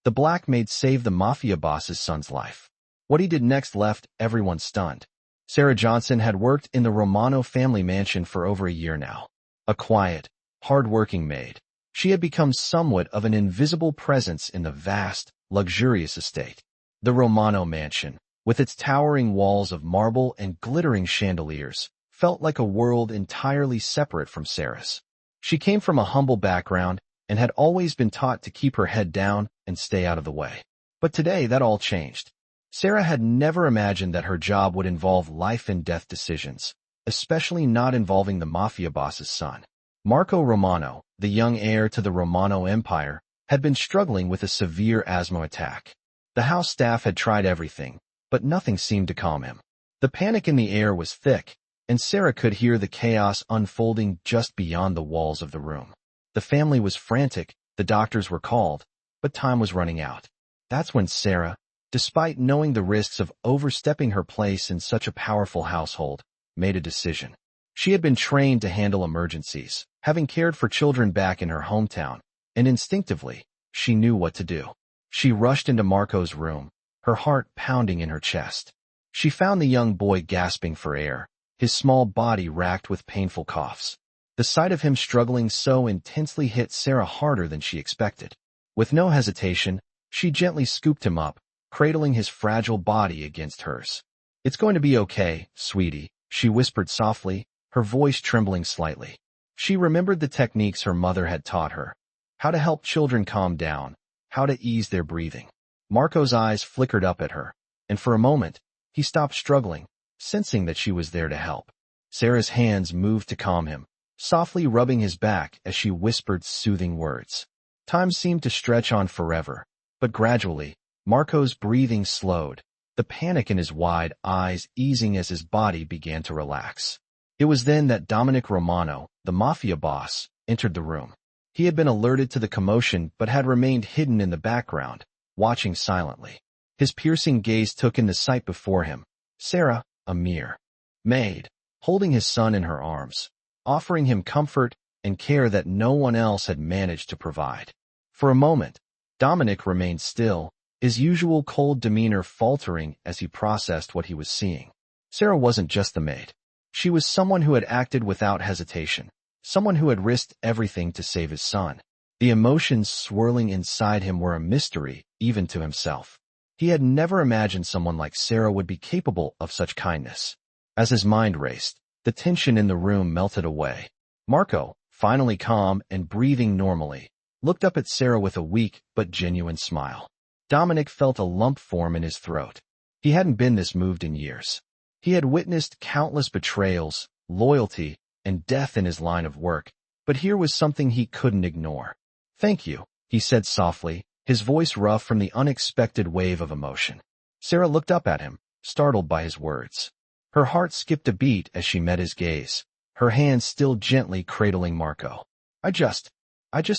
The black maid saved the Mafia boss's son's life. What he did next left everyone stunned. Sarah Johnson had worked in the Romano family mansion for over a year now. A quiet, hard-working maid, she had become somewhat of an invisible presence in the vast, luxurious estate. The Romano mansion, with its towering walls of marble and glittering chandeliers, felt like a world entirely separate from Sarah's. She came from a humble background and had always been taught to keep her head down and stay out of the way. But today that all changed. Sarah had never imagined that her job would involve life-and-death decisions, especially not involving the Mafia boss's son. Marco Romano, the young heir to the Romano Empire, had been struggling with a severe asthma attack. The house staff had tried everything, but nothing seemed to calm him. The panic in the air was thick, and Sarah could hear the chaos unfolding just beyond the walls of the room. The family was frantic, the doctors were called, but time was running out. That's when Sarah, despite knowing the risks of overstepping her place in such a powerful household, made a decision. She had been trained to handle emergencies, having cared for children back in her hometown, and instinctively, she knew what to do. She rushed into Marco's room, her heart pounding in her chest. She found the young boy gasping for air, his small body racked with painful coughs. The sight of him struggling so intensely hit Sarah harder than she expected. With no hesitation, she gently scooped him up, cradling his fragile body against hers. "It's going to be okay, sweetie," she whispered softly, her voice trembling slightly. She remembered the techniques her mother had taught her, how to help children calm down, how to ease their breathing. Marco's eyes flickered up at her, and for a moment, he stopped struggling, sensing that she was there to help. Sarah's hands moved to calm him, softly rubbing his back as she whispered soothing words. Time seemed to stretch on forever, but gradually, Marco's breathing slowed, the panic in his wide eyes easing as his body began to relax. It was then that Dominic Romano, the Mafia boss, entered the room. He had been alerted to the commotion but had remained hidden in the background, watching silently. His piercing gaze took in the sight before him. Sarah, a mere maid, holding his son in her arms, offering him comfort and care that no one else had managed to provide. For a moment, Dominic remained still, his usual cold demeanor faltering as he processed what he was seeing. Sarah wasn't just the maid. She was someone who had acted without hesitation, someone who had risked everything to save his son. The emotions swirling inside him were a mystery, even to himself. He had never imagined someone like Sarah would be capable of such kindness. As his mind raced, the tension in the room melted away. Marco, finally calm and breathing normally, looked up at Sarah with a weak but genuine smile. Dominic felt a lump form in his throat. He hadn't been this moved in years. He had witnessed countless betrayals, loyalty, and death in his line of work, but here was something he couldn't ignore. "Thank you," he said softly, his voice rough from the unexpected wave of emotion. Sarah looked up at him, startled by his words. Her heart skipped a beat as she met his gaze, her hands still gently cradling Marco. I just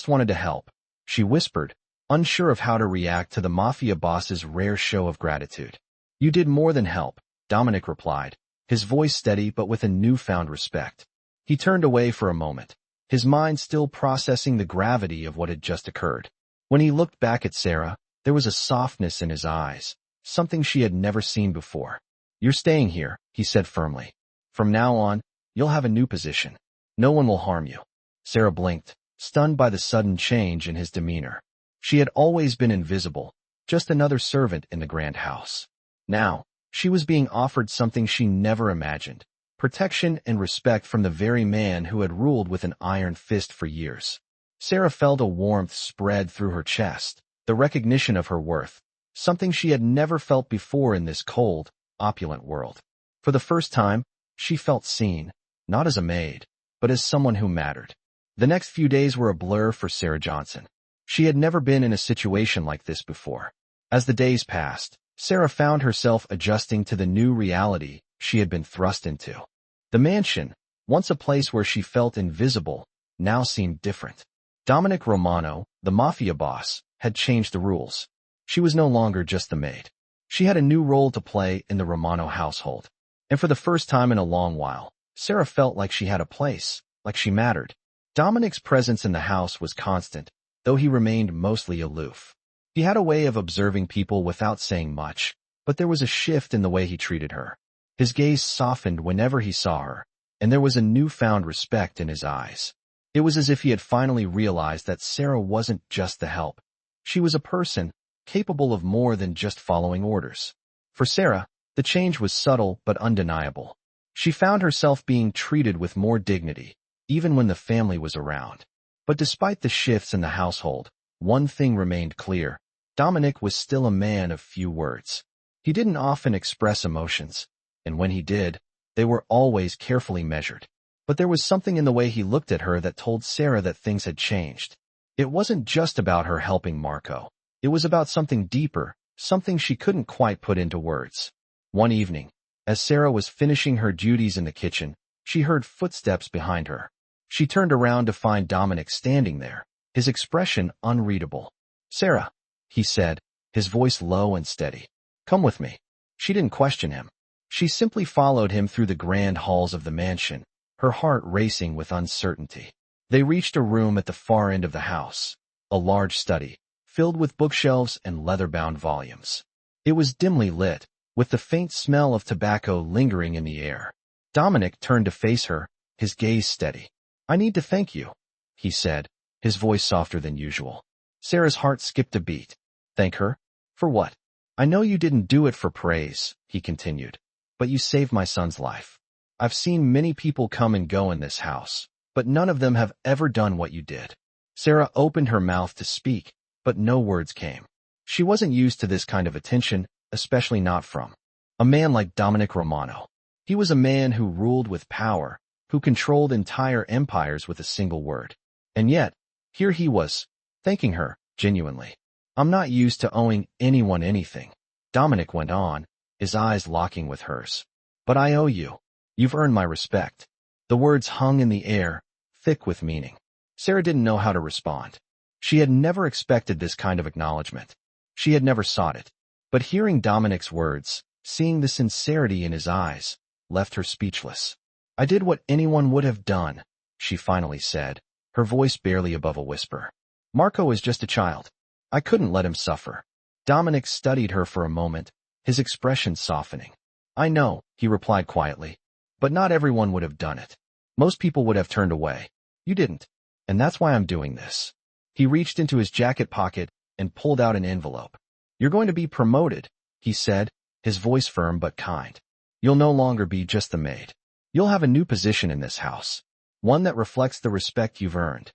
wanted to help," she whispered, unsure of how to react to the Mafia boss's rare show of gratitude. "You did more than help," Dominic replied, his voice steady but with a newfound respect. He turned away for a moment, his mind still processing the gravity of what had just occurred. When he looked back at Sarah, there was a softness in his eyes, something she had never seen before. "You're staying here," he said firmly. "From now on, you'll have a new position. No one will harm you." Sarah blinked, stunned by the sudden change in his demeanor. She had always been invisible, just another servant in the grand house. Now, she was being offered something she never imagined, protection and respect from the very man who had ruled with an iron fist for years. Sarah felt a warmth spread through her chest, the recognition of her worth, something she had never felt before in this cold, opulent world. For the first time, she felt seen, not as a maid, but as someone who mattered. The next few days were a blur for Sarah Johnson. She had never been in a situation like this before. As the days passed, Sarah found herself adjusting to the new reality she had been thrust into. The mansion, once a place where she felt invisible, now seemed different. Dominic Romano, the Mafia boss, had changed the rules. She was no longer just the maid. She had a new role to play in the Romano household. And for the first time in a long while, Sarah felt like she had a place, like she mattered. Dominic's presence in the house was constant, though he remained mostly aloof. He had a way of observing people without saying much, but there was a shift in the way he treated her. His gaze softened whenever he saw her, and there was a newfound respect in his eyes. It was as if he had finally realized that Sarah wasn't just the help. She was a person, capable of more than just following orders. For Sarah, the change was subtle but undeniable. She found herself being treated with more dignity, even when the family was around. But despite the shifts in the household, one thing remained clear. Dominic was still a man of few words. He didn't often express emotions, and when he did, they were always carefully measured. But there was something in the way he looked at her that told Sarah that things had changed. It wasn't just about her helping Marco. It was about something deeper, something she couldn't quite put into words. One evening, as Sarah was finishing her duties in the kitchen, she heard footsteps behind her. She turned around to find Dominic standing there, his expression unreadable. "Sarah," he said, his voice low and steady. "Come with me." She didn't question him. She simply followed him through the grand halls of the mansion, her heart racing with uncertainty. They reached a room at the far end of the house, a large study, filled with bookshelves and leather-bound volumes. It was dimly lit, with the faint smell of tobacco lingering in the air. Dominic turned to face her, his gaze steady. "I need to thank you," he said, his voice softer than usual. Sarah's heart skipped a beat. "Thank her? For what?" "I know you didn't do it for praise," he continued, "but you saved my son's life. I've seen many people come and go in this house, but none of them have ever done what you did." Sarah opened her mouth to speak, but no words came. She wasn't used to this kind of attention, especially not from a man like Dominic Romano. He was a man who ruled with power, who controlled entire empires with a single word. And yet, here he was, thanking her, genuinely. "I'm not used to owing anyone anything," Dominic went on, his eyes locking with hers. "But I owe you. You've earned my respect." The words hung in the air, thick with meaning. Sarah didn't know how to respond. She had never expected this kind of acknowledgement. She had never sought it. But hearing Dominic's words, seeing the sincerity in his eyes, left her speechless. "I did what anyone would have done," she finally said, her voice barely above a whisper. "Marco is just a child. I couldn't let him suffer." Dominic studied her for a moment, his expression softening. "I know," he replied quietly, "but not everyone would have done it. Most people would have turned away. You didn't. And that's why I'm doing this." He reached into his jacket pocket and pulled out an envelope. "You're going to be promoted," he said, his voice firm but kind. "You'll no longer be just the maid. You'll have a new position in this house, one that reflects the respect you've earned."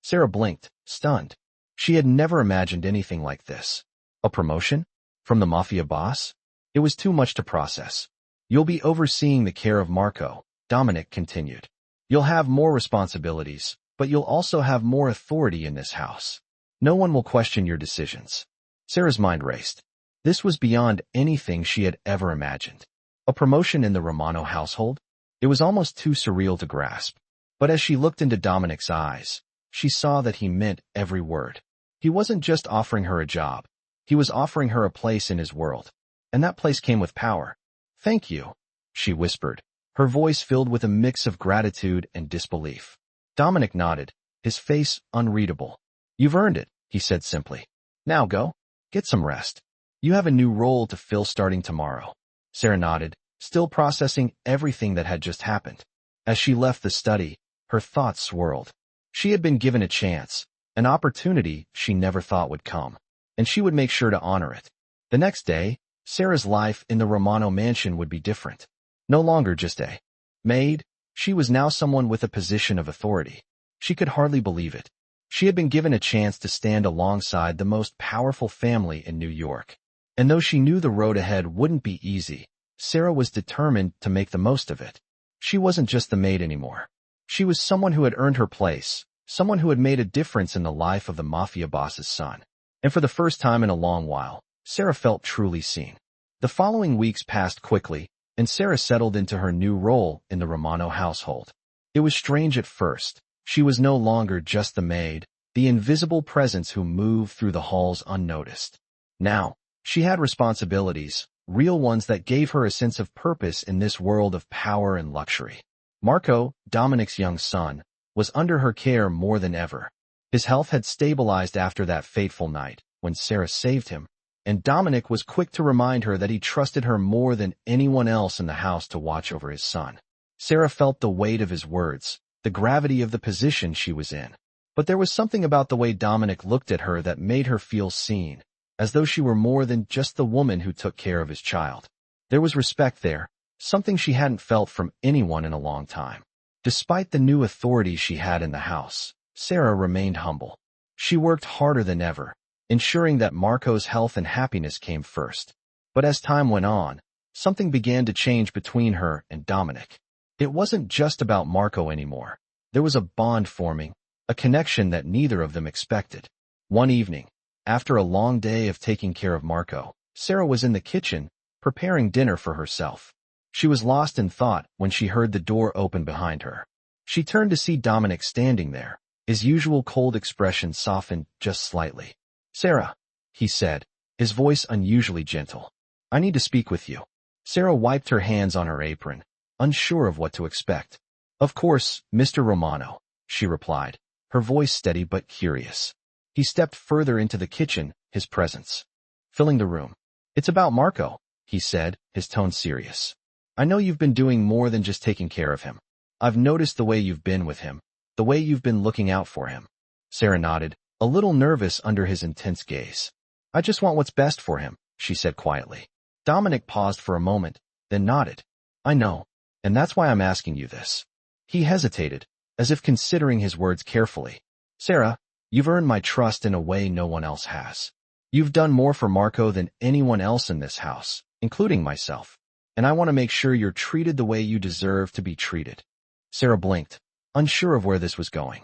Sarah blinked, stunned. She had never imagined anything like this. A promotion? From the Mafia boss? It was too much to process. "You'll be overseeing the care of Marco," Dominic continued. "You'll have more responsibilities, but you'll also have more authority in this house. No one will question your decisions." Sarah's mind raced. This was beyond anything she had ever imagined. A promotion in the Romano household? It was almost too surreal to grasp. But as she looked into Dominic's eyes, she saw that he meant every word. He wasn't just offering her a job. He was offering her a place in his world. And that place came with power. "Thank you," she whispered, her voice filled with a mix of gratitude and disbelief. Dominic nodded, his face unreadable. "You've earned it," he said simply. "Now go. Get some rest. You have a new role to fill starting tomorrow." Sarah nodded, still processing everything that had just happened. As she left the study, her thoughts swirled. She had been given a chance, an opportunity she never thought would come, and she would make sure to honor it. The next day, Sarah's life in the Romano mansion would be different. No longer just a maid, she was now someone with a position of authority. She could hardly believe it. She had been given a chance to stand alongside the most powerful family in New York. And though she knew the road ahead wouldn't be easy, Sarah was determined to make the most of it. She wasn't just the maid anymore. She was someone who had earned her place, someone who had made a difference in the life of the Mafia boss's son. And for the first time in a long while, Sarah felt truly seen. The following weeks passed quickly, and Sarah settled into her new role in the Romano household. It was strange at first. She was no longer just the maid, the invisible presence who moved through the halls unnoticed. Now, she had responsibilities, real ones that gave her a sense of purpose in this world of power and luxury. Marco, Dominic's young son, was under her care more than ever. His health had stabilized after that fateful night, when Sarah saved him, and Dominic was quick to remind her that he trusted her more than anyone else in the house to watch over his son. Sarah felt the weight of his words, the gravity of the position she was in. But there was something about the way Dominic looked at her that made her feel seen, as though she were more than just the woman who took care of his child. There was respect there, something she hadn't felt from anyone in a long time. Despite the new authority she had in the house, Sarah remained humble. She worked harder than ever, ensuring that Marco's health and happiness came first. But as time went on, something began to change between her and Dominic. It wasn't just about Marco anymore. There was a bond forming, a connection that neither of them expected. One evening, after a long day of taking care of Marco, Sarah was in the kitchen, preparing dinner for herself. She was lost in thought when she heard the door open behind her. She turned to see Dominic standing there, his usual cold expression softened just slightly. "Sarah," he said, his voice unusually gentle. "I need to speak with you." Sarah wiped her hands on her apron, unsure of what to expect. "Of course, Mr. Romano," she replied, her voice steady but curious. He stepped further into the kitchen, his presence filling the room. "It's about Marco," he said, his tone serious. "I know you've been doing more than just taking care of him. I've noticed the way you've been with him, the way you've been looking out for him." Sarah nodded, a little nervous under his intense gaze. "I just want what's best for him," she said quietly. Dominic paused for a moment, then nodded. "I know, and that's why I'm asking you this." He hesitated, as if considering his words carefully. "Sarah, you've earned my trust in a way no one else has. You've done more for Marco than anyone else in this house, including myself, and I want to make sure you're treated the way you deserve to be treated." Sarah blinked, unsure of where this was going.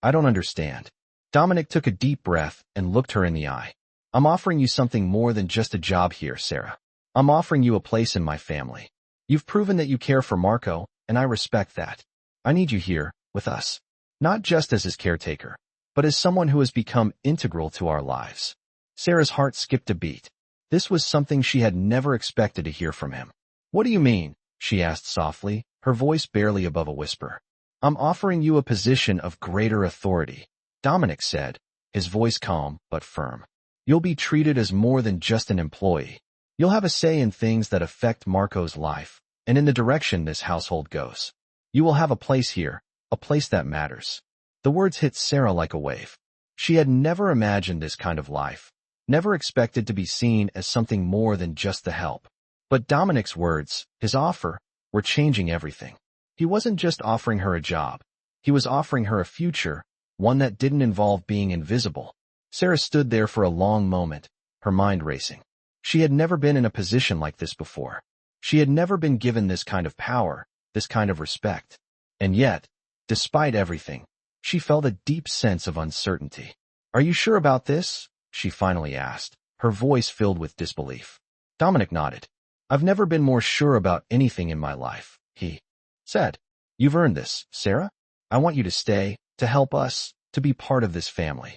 I don't understand." Dominic took a deep breath and looked her in the eye. "I'm offering you something more than just a job here, Sarah. I'm offering you a place in my family. You've proven that you care for Marco, and I respect that. I need you here, with us. Not just as his caretaker, but as someone who has become integral to our lives." Sarah's heart skipped a beat. This was something she had never expected to hear from him. "What do you mean?" she asked softly, her voice barely above a whisper. "I'm offering you a position of greater authority," Dominic said, his voice calm but firm. "You'll be treated as more than just an employee. You'll have a say in things that affect Marco's life, and in the direction this household goes. You will have a place here, a place that matters." The words hit Sarah like a wave. She had never imagined this kind of life, never expected to be seen as something more than just the help. But Dominic's words, his offer, were changing everything. He wasn't just offering her a job. He was offering her a future, one that didn't involve being invisible. Sarah stood there for a long moment, her mind racing. She had never been in a position like this before. She had never been given this kind of power, this kind of respect. And yet, despite everything, she felt a deep sense of uncertainty. "Are you sure about this?" she finally asked, her voice filled with disbelief. Dominic nodded. "I've never been more sure about anything in my life," he said. "You've earned this, Sarah. I want you to stay, to help us, to be part of this family."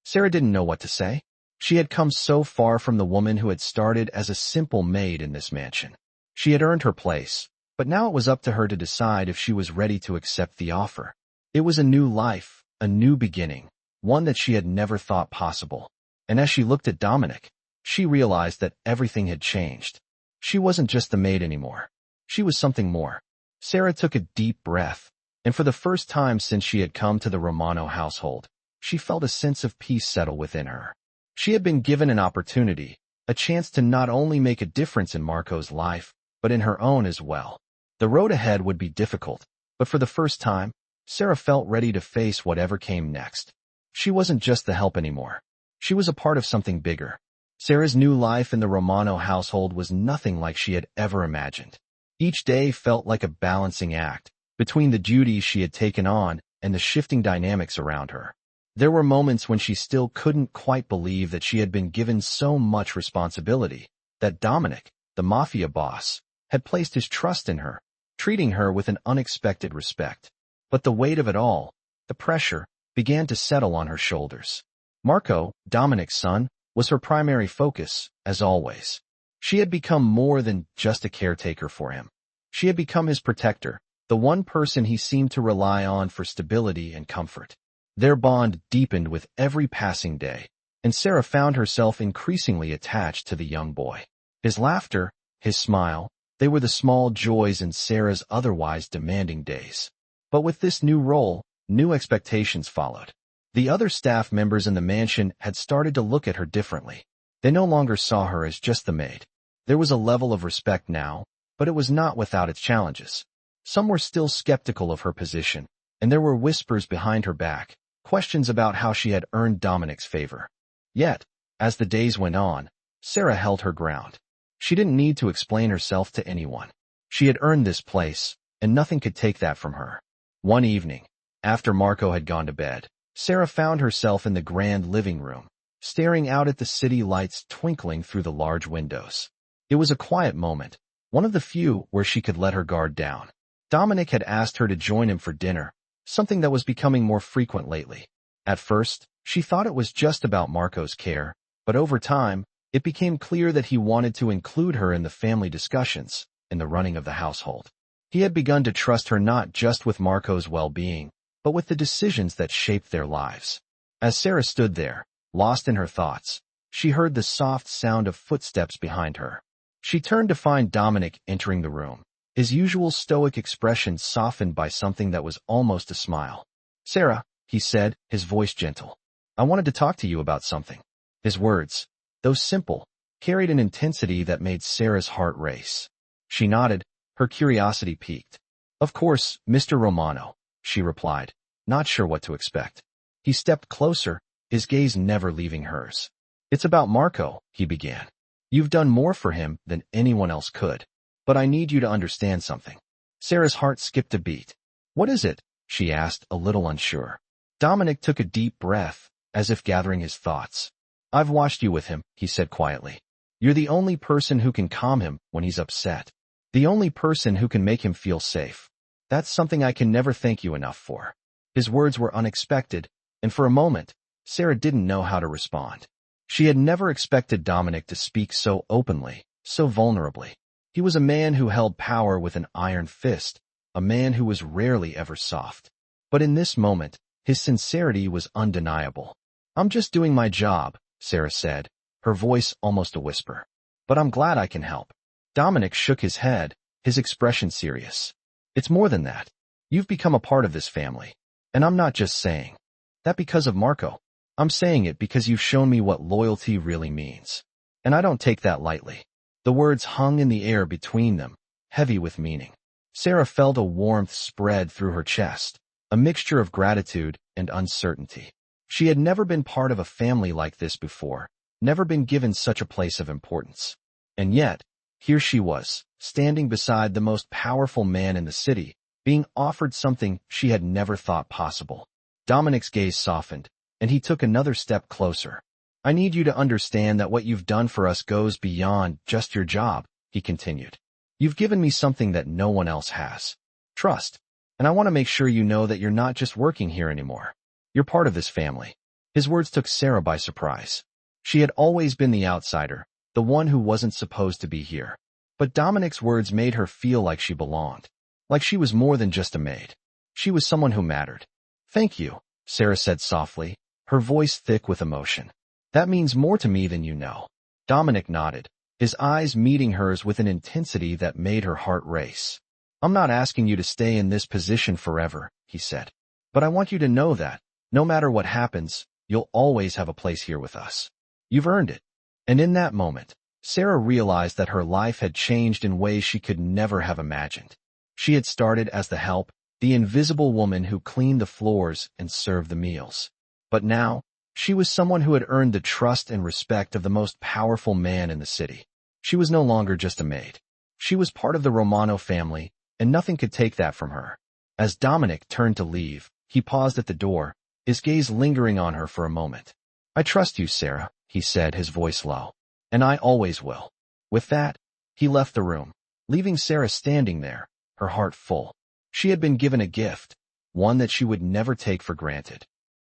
Sarah didn't know what to say. She had come so far from the woman who had started as a simple maid in this mansion. She had earned her place, but now it was up to her to decide if she was ready to accept the offer. It was a new life, a new beginning, one that she had never thought possible. And as she looked at Dominic, she realized that everything had changed. She wasn't just the maid anymore. She was something more. Sarah took a deep breath, and for the first time since she had come to the Romano household, she felt a sense of peace settle within her. She had been given an opportunity, a chance to not only make a difference in Marco's life, but in her own as well. The road ahead would be difficult, but for the first time, Sarah felt ready to face whatever came next. She wasn't just the help anymore. She was a part of something bigger. Sarah's new life in the Romano household was nothing like she had ever imagined. Each day felt like a balancing act between the duties she had taken on and the shifting dynamics around her. There were moments when she still couldn't quite believe that she had been given so much responsibility, that Dominic, the Mafia boss, had placed his trust in her, treating her with an unexpected respect. But the weight of it all, the pressure, began to settle on her shoulders. Marco, Dominic's son, was her primary focus, as always. She had become more than just a caretaker for him. She had become his protector, the one person he seemed to rely on for stability and comfort. Their bond deepened with every passing day, and Sarah found herself increasingly attached to the young boy. His laughter, his smile, they were the small joys in Sarah's otherwise demanding days. But with this new role, new expectations followed. The other staff members in the mansion had started to look at her differently. They no longer saw her as just the maid. There was a level of respect now, but it was not without its challenges. Some were still skeptical of her position, and there were whispers behind her back, questions about how she had earned Dominic's favor. Yet, as the days went on, Sarah held her ground. She didn't need to explain herself to anyone. She had earned this place, and nothing could take that from her. One evening, after Marco had gone to bed, Sarah found herself in the grand living room, staring out at the city lights twinkling through the large windows. It was a quiet moment, one of the few where she could let her guard down. Dominic had asked her to join him for dinner, something that was becoming more frequent lately. At first, she thought it was just about Marco's care, but over time, it became clear that he wanted to include her in the family discussions, in the running of the household. He had begun to trust her not just with Marco's well-being, but with the decisions that shaped their lives. As Sarah stood there, lost in her thoughts, she heard the soft sound of footsteps behind her. She turned to find Dominic entering the room, his usual stoic expression softened by something that was almost a smile. "Sarah," he said, his voice gentle. "I wanted to talk to you about something." His words, though simple, carried an intensity that made Sarah's heart race. She nodded, her curiosity piqued. "Of course, Mr. Romano," she replied, not sure what to expect. He stepped closer, his gaze never leaving hers. "It's about Marco," he began. "You've done more for him than anyone else could. But I need you to understand something." Sarah's heart skipped a beat. "What is it?" she asked, a little unsure. Dominic took a deep breath, as if gathering his thoughts. "I've watched you with him," he said quietly. "You're the only person who can calm him when he's upset. The only person who can make him feel safe. That's something I can never thank you enough for." His words were unexpected, and for a moment, Sarah didn't know how to respond. She had never expected Dominic to speak so openly, so vulnerably. He was a man who held power with an iron fist, a man who was rarely ever soft. But in this moment, his sincerity was undeniable. "I'm just doing my job," Sarah said, her voice almost a whisper. "But I'm glad I can help." Dominic shook his head, his expression serious. "It's more than that. You've become a part of this family. And I'm not just saying that because of Marco. I'm saying it because you've shown me what loyalty really means. And I don't take that lightly." The words hung in the air between them, heavy with meaning. Sarah felt a warmth spread through her chest, a mixture of gratitude and uncertainty. She had never been part of a family like this before, never been given such a place of importance. And yet, here she was, standing beside the most powerful man in the city, being offered something she had never thought possible. Dominic's gaze softened, and he took another step closer. "I need you to understand that what you've done for us goes beyond just your job," he continued. "You've given me something that no one else has. Trust. And I want to make sure you know that you're not just working here anymore. You're part of this family." His words took Sarah by surprise. She had always been the outsider, the one who wasn't supposed to be here. But Dominic's words made her feel like she belonged, like she was more than just a maid. She was someone who mattered. "Thank you," Sarah said softly, her voice thick with emotion. "That means more to me than you know." Dominic nodded, his eyes meeting hers with an intensity that made her heart race. "I'm not asking you to stay in this position forever," he said. "But I want you to know that, no matter what happens, you'll always have a place here with us. You've earned it." And in that moment, Sarah realized that her life had changed in ways she could never have imagined. She had started as the help, the invisible woman who cleaned the floors and served the meals. But now, she was someone who had earned the trust and respect of the most powerful man in the city. She was no longer just a maid. She was part of the Romano family, and nothing could take that from her. As Dominic turned to leave, he paused at the door, his gaze lingering on her for a moment. "I trust you, Sarah," he said, his voice low. "And I always will." With that, he left the room, leaving Sarah standing there, her heart full. She had been given a gift, one that she would never take for granted.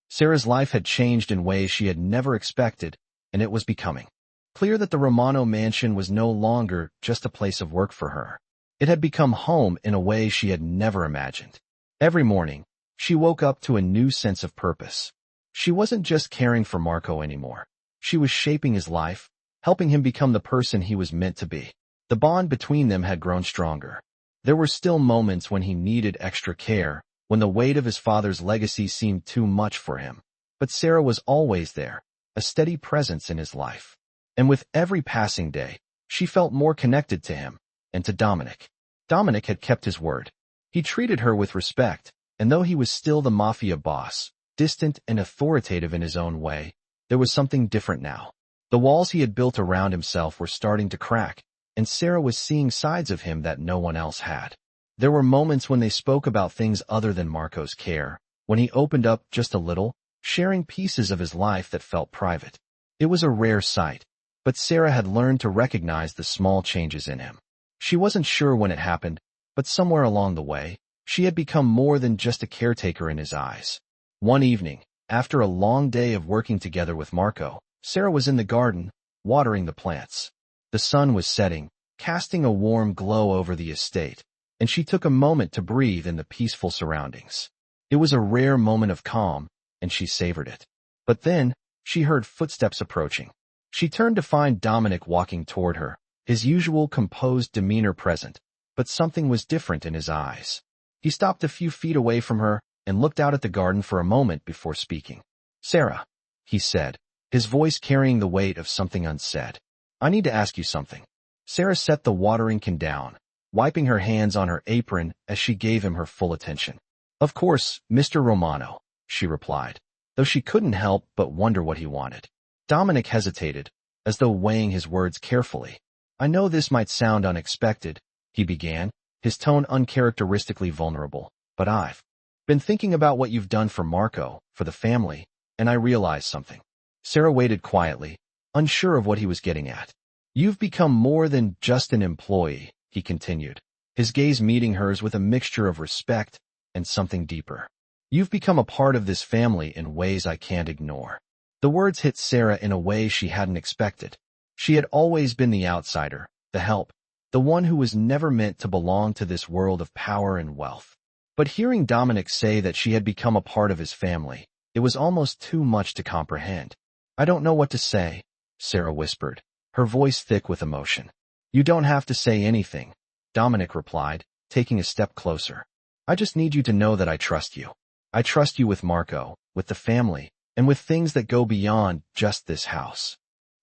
Sarah's life had changed in ways she had never expected, and it was becoming clear that the Romano mansion was no longer just a place of work for her. It had become home in a way she had never imagined. Every morning, she woke up to a new sense of purpose. She wasn't just caring for Marco anymore. She was shaping his life, helping him become the person he was meant to be. The bond between them had grown stronger. There were still moments when he needed extra care, when the weight of his father's legacy seemed too much for him. But Sarah was always there, a steady presence in his life. And with every passing day, she felt more connected to him, and to Dominic. Dominic had kept his word. He treated her with respect, and though he was still the Mafia boss, distant and authoritative in his own way, there was something different now. The walls he had built around himself were starting to crack, and Sarah was seeing sides of him that no one else had. There were moments when they spoke about things other than Marco's care, when he opened up just a little, sharing pieces of his life that felt private. It was a rare sight, but Sarah had learned to recognize the small changes in him. She wasn't sure when it happened, but somewhere along the way, she had become more than just a caretaker in his eyes. One evening, after a long day of working together with Marco, Sarah was in the garden, watering the plants. The sun was setting, casting a warm glow over the estate, and she took a moment to breathe in the peaceful surroundings. It was a rare moment of calm, and she savored it. But then, she heard footsteps approaching. She turned to find Dominic walking toward her, his usual composed demeanor present, but something was different in his eyes. He stopped a few feet away from her and looked out at the garden for a moment before speaking. "Sarah," he said, his voice carrying the weight of something unsaid. "I need to ask you something." Sarah set the watering can down, wiping her hands on her apron as she gave him her full attention. "Of course, Mr. Romano," she replied, though she couldn't help but wonder what he wanted. Dominic hesitated, as though weighing his words carefully. "I know this might sound unexpected," he began, his tone uncharacteristically vulnerable, "but I've been thinking about what you've done for Marco, for the family, and I realized something." Sarah waited quietly, unsure of what he was getting at. "You've become more than just an employee," he continued, his gaze meeting hers with a mixture of respect and something deeper. "You've become a part of this family in ways I can't ignore." The words hit Sarah in a way she hadn't expected. She had always been the outsider, the help, the one who was never meant to belong to this world of power and wealth. But hearing Dominic say that she had become a part of his family, it was almost too much to comprehend. "I don't know what to say," Sarah whispered, her voice thick with emotion. "You don't have to say anything," Dominic replied, taking a step closer. "I just need you to know that I trust you. I trust you with Marco, with the family, and with things that go beyond just this house."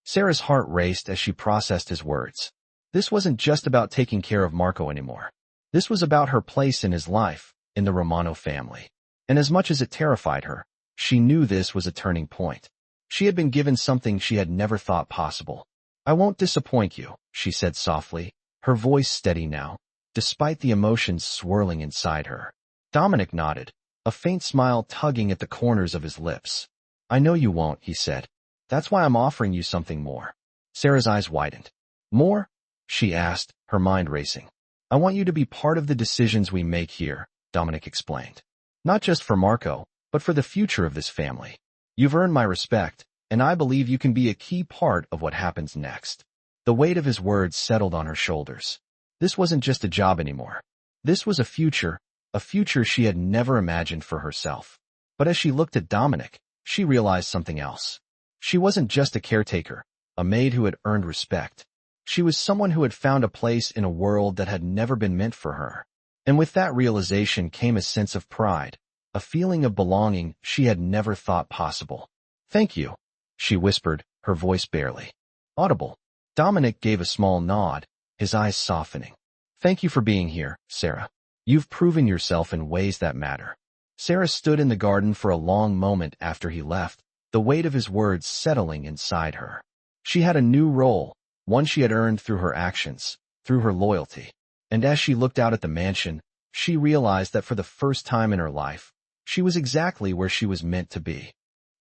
Sarah's heart raced as she processed his words. This wasn't just about taking care of Marco anymore. This was about her place in his life, in the Romano family. And as much as it terrified her, she knew this was a turning point. She had been given something she had never thought possible. "I won't disappoint you," she said softly, her voice steady now, despite the emotions swirling inside her. Dominic nodded, a faint smile tugging at the corners of his lips. "I know you won't," he said. "That's why I'm offering you something more." Sarah's eyes widened. "More?" she asked, her mind racing. "I want you to be part of the decisions we make here," Dominic explained. "Not just for Marco, but for the future of this family. You've earned my respect, and I believe you can be a key part of what happens next." The weight of his words settled on her shoulders. This wasn't just a job anymore. This was a future she had never imagined for herself. But as she looked at Dominic, she realized something else. She wasn't just a caretaker, a maid who had earned respect. She was someone who had found a place in a world that had never been meant for her. And with that realization came a sense of pride, a feeling of belonging she had never thought possible. "Thank you," she whispered, her voice barely audible. Dominic gave a small nod, his eyes softening. "Thank you for being here, Sarah. You've proven yourself in ways that matter." Sarah stood in the garden for a long moment after he left, the weight of his words settling inside her. She had a new role, one she had earned through her actions, through her loyalty. And as she looked out at the mansion, she realized that for the first time in her life, she was exactly where she was meant to be.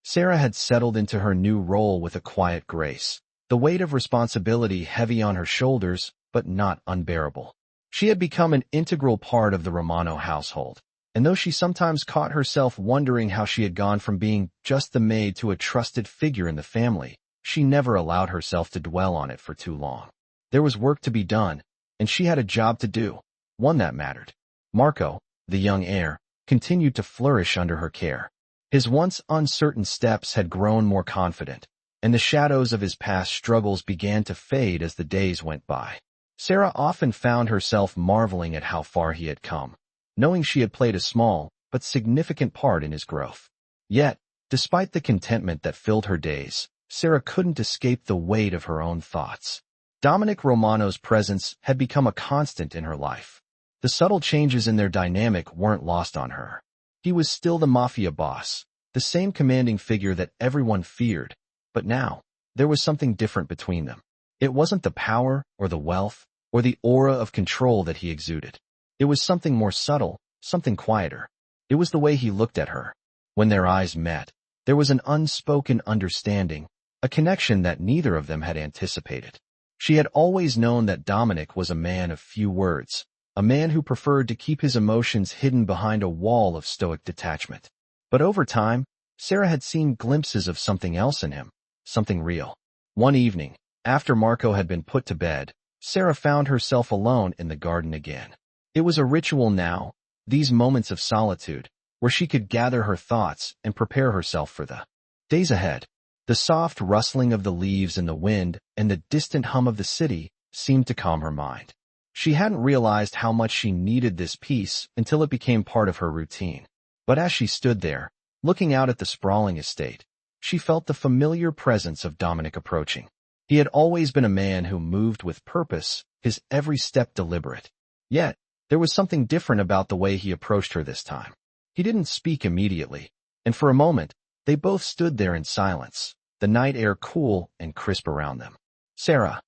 Sarah had settled into her new role with a quiet grace, the weight of responsibility heavy on her shoulders, but not unbearable. She had become an integral part of the Romano household, and though she sometimes caught herself wondering how she had gone from being just the maid to a trusted figure in the family, she never allowed herself to dwell on it for too long. There was work to be done, and she had a job to do, one that mattered. Marco, the young heir, continued to flourish under her care. His once uncertain steps had grown more confident, and the shadows of his past struggles began to fade as the days went by. Sarah often found herself marveling at how far he had come, knowing she had played a small but significant part in his growth. Yet, despite the contentment that filled her days, Sarah couldn't escape the weight of her own thoughts. Dominic Romano's presence had become a constant in her life. The subtle changes in their dynamic weren't lost on her. He was still the Mafia boss, the same commanding figure that everyone feared, but now, there was something different between them. It wasn't the power or the wealth or the aura of control that he exuded. It was something more subtle, something quieter. It was the way he looked at her. When their eyes met, there was an unspoken understanding, a connection that neither of them had anticipated. She had always known that Dominic was a man of few words, a man who preferred to keep his emotions hidden behind a wall of stoic detachment. But over time, Sarah had seen glimpses of something else in him, something real. One evening, after Marco had been put to bed, Sarah found herself alone in the garden again. It was a ritual now, these moments of solitude, where she could gather her thoughts and prepare herself for the days ahead. The soft rustling of the leaves in the wind and the distant hum of the city seemed to calm her mind. She hadn't realized how much she needed this peace until it became part of her routine. But as she stood there, looking out at the sprawling estate, she felt the familiar presence of Dominic approaching. He had always been a man who moved with purpose, his every step deliberate. Yet, there was something different about the way he approached her this time. He didn't speak immediately, and for a moment, they both stood there in silence, the night air cool and crisp around them. "Sarah,"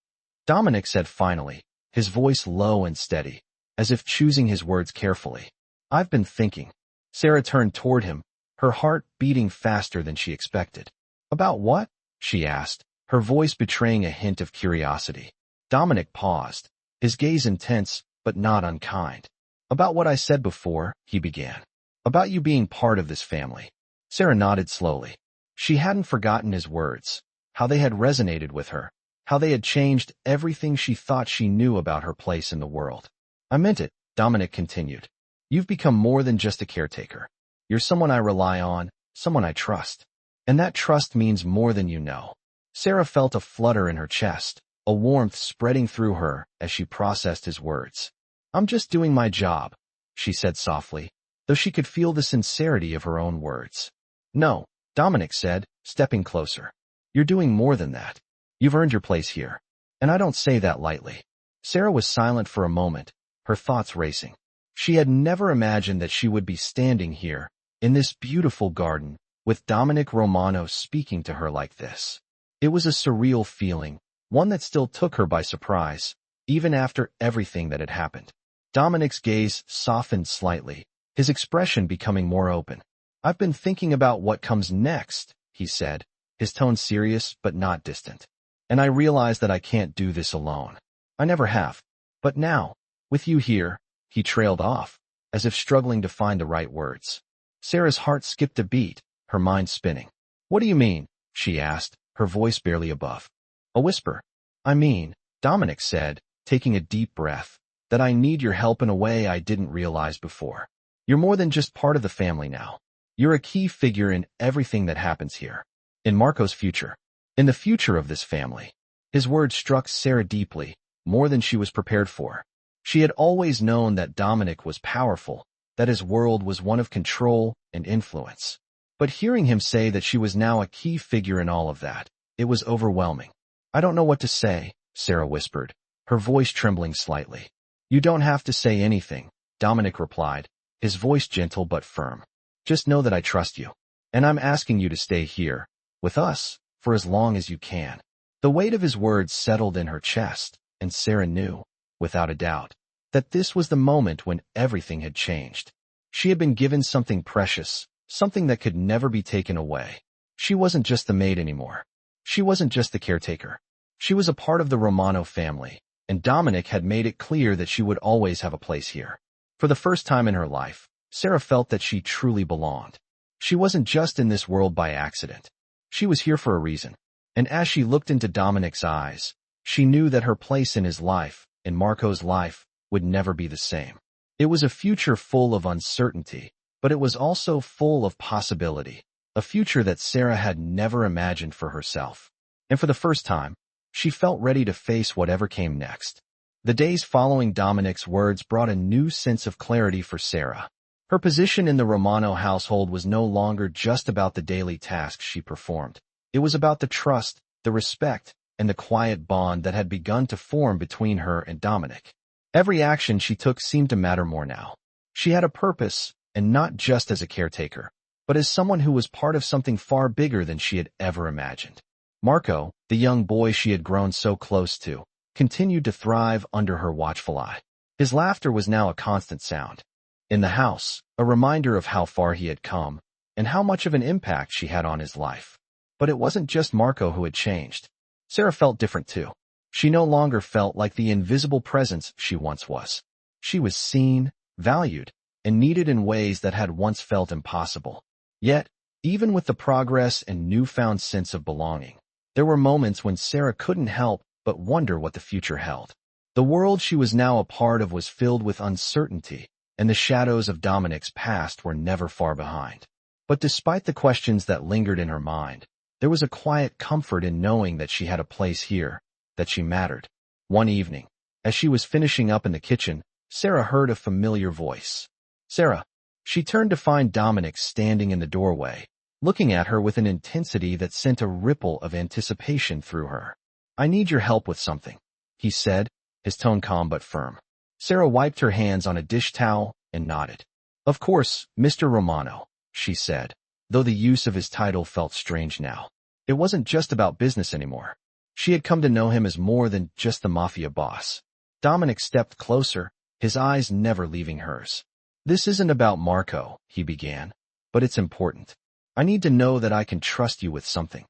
Dominic said finally, his voice low and steady, as if choosing his words carefully. "I've been thinking." Sarah turned toward him, her heart beating faster than she expected. "About what?" she asked, her voice betraying a hint of curiosity. Dominic paused, his gaze intense but not unkind. "About what I said before," he began. "About you being part of this family." Sarah nodded slowly. She hadn't forgotten his words, how they had resonated with her, how they had changed everything she thought she knew about her place in the world. "I meant it," Dominic continued. "You've become more than just a caretaker. You're someone I rely on, someone I trust. And that trust means more than you know." Sarah felt a flutter in her chest, a warmth spreading through her as she processed his words. "I'm just doing my job," she said softly, though she could feel the sincerity of her own words. "No," Dominic said, stepping closer. "You're doing more than that. You've earned your place here. And I don't say that lightly." Sarah was silent for a moment, her thoughts racing. She had never imagined that she would be standing here, in this beautiful garden, with Dominic Romano speaking to her like this. It was a surreal feeling, one that still took her by surprise, even after everything that had happened. Dominic's gaze softened slightly, his expression becoming more open. "I've been thinking about what comes next," he said, his tone serious but not distant. "And I realize that I can't do this alone. I never have. But now, with you here," he trailed off, as if struggling to find the right words. Sarah's heart skipped a beat, her mind spinning. "What do you mean?" she asked, her voice barely above a whisper. "I mean," Dominic said, taking a deep breath, "that I need your help in a way I didn't realize before. You're more than just part of the family now. You're a key figure in everything that happens here. In Marco's future. In the future of this family." His words struck Sarah deeply, more than she was prepared for. She had always known that Dominic was powerful, that his world was one of control and influence. But hearing him say that she was now a key figure in all of that, it was overwhelming. "I don't know what to say," Sarah whispered, her voice trembling slightly. "You don't have to say anything," Dominic replied, his voice gentle but firm. "Just know that I trust you. And I'm asking you to stay here, with us, for as long as you can." The weight of his words settled in her chest, and Sarah knew, without a doubt, that this was the moment when everything had changed. She had been given something precious, something that could never be taken away. She wasn't just the maid anymore. She wasn't just the caretaker. She was a part of the Romano family, and Dominic had made it clear that she would always have a place here. For the first time in her life, Sarah felt that she truly belonged. She wasn't just in this world by accident. She was here for a reason. And as she looked into Dominic's eyes, she knew that her place in his life, in Marco's life, would never be the same. It was a future full of uncertainty, but it was also full of possibility, a future that Sarah had never imagined for herself. and for the first time, she felt ready to face whatever came next. The days following Dominic's words brought a new sense of clarity for Sarah. Her position in the Romano household was no longer just about the daily tasks she performed. It was about the trust, the respect, and the quiet bond that had begun to form between her and Dominic. Every action she took seemed to matter more now. She had a purpose, and not just as a caretaker, but as someone who was part of something far bigger than she had ever imagined. Marco, the young boy she had grown so close to, continued to thrive under her watchful eye. His laughter was now a constant sound in the house, a reminder of how far he had come and how much of an impact she had on his life. But it wasn't just Marco who had changed. Sarah felt different too. She no longer felt like the invisible presence she once was. She was seen, valued, and needed in ways that had once felt impossible. Yet, even with the progress and newfound sense of belonging, there were moments when Sarah couldn't help but wonder what the future held. The world she was now a part of was filled with uncertainty, and the shadows of Dominic's past were never far behind. But despite the questions that lingered in her mind, there was a quiet comfort in knowing that she had a place here, that she mattered. One evening, as she was finishing up in the kitchen, Sarah heard a familiar voice. Sarah. She turned to find Dominic standing in the doorway, looking at her with an intensity that sent a ripple of anticipation through her. I need your help with something, he said, his tone calm but firm. Sarah wiped her hands on a dish towel and nodded. Of course, Mr. Romano, she said, though the use of his title felt strange now. It wasn't just about business anymore. She had come to know him as more than just the Mafia boss. Dominic stepped closer, his eyes never leaving hers. This isn't about Marco, he began, but it's important. I need to know that I can trust you with something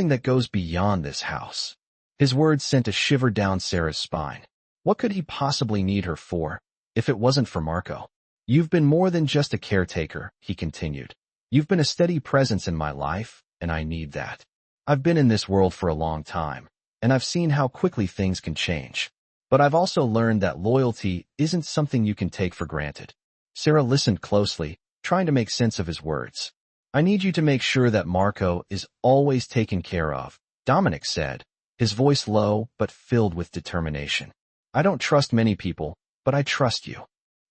that goes beyond this house. His words sent a shiver down Sarah's spine. What could he possibly need her for, if it wasn't for Marco? You've been more than just a caretaker, he continued. You've been a steady presence in my life, and I need that. I've been in this world for a long time, and I've seen how quickly things can change. But I've also learned that loyalty isn't something you can take for granted. Sarah listened closely, trying to make sense of his words. I need you to make sure that Marco is always taken care of, Dominic said, his voice low but filled with determination. I don't trust many people, but I trust you.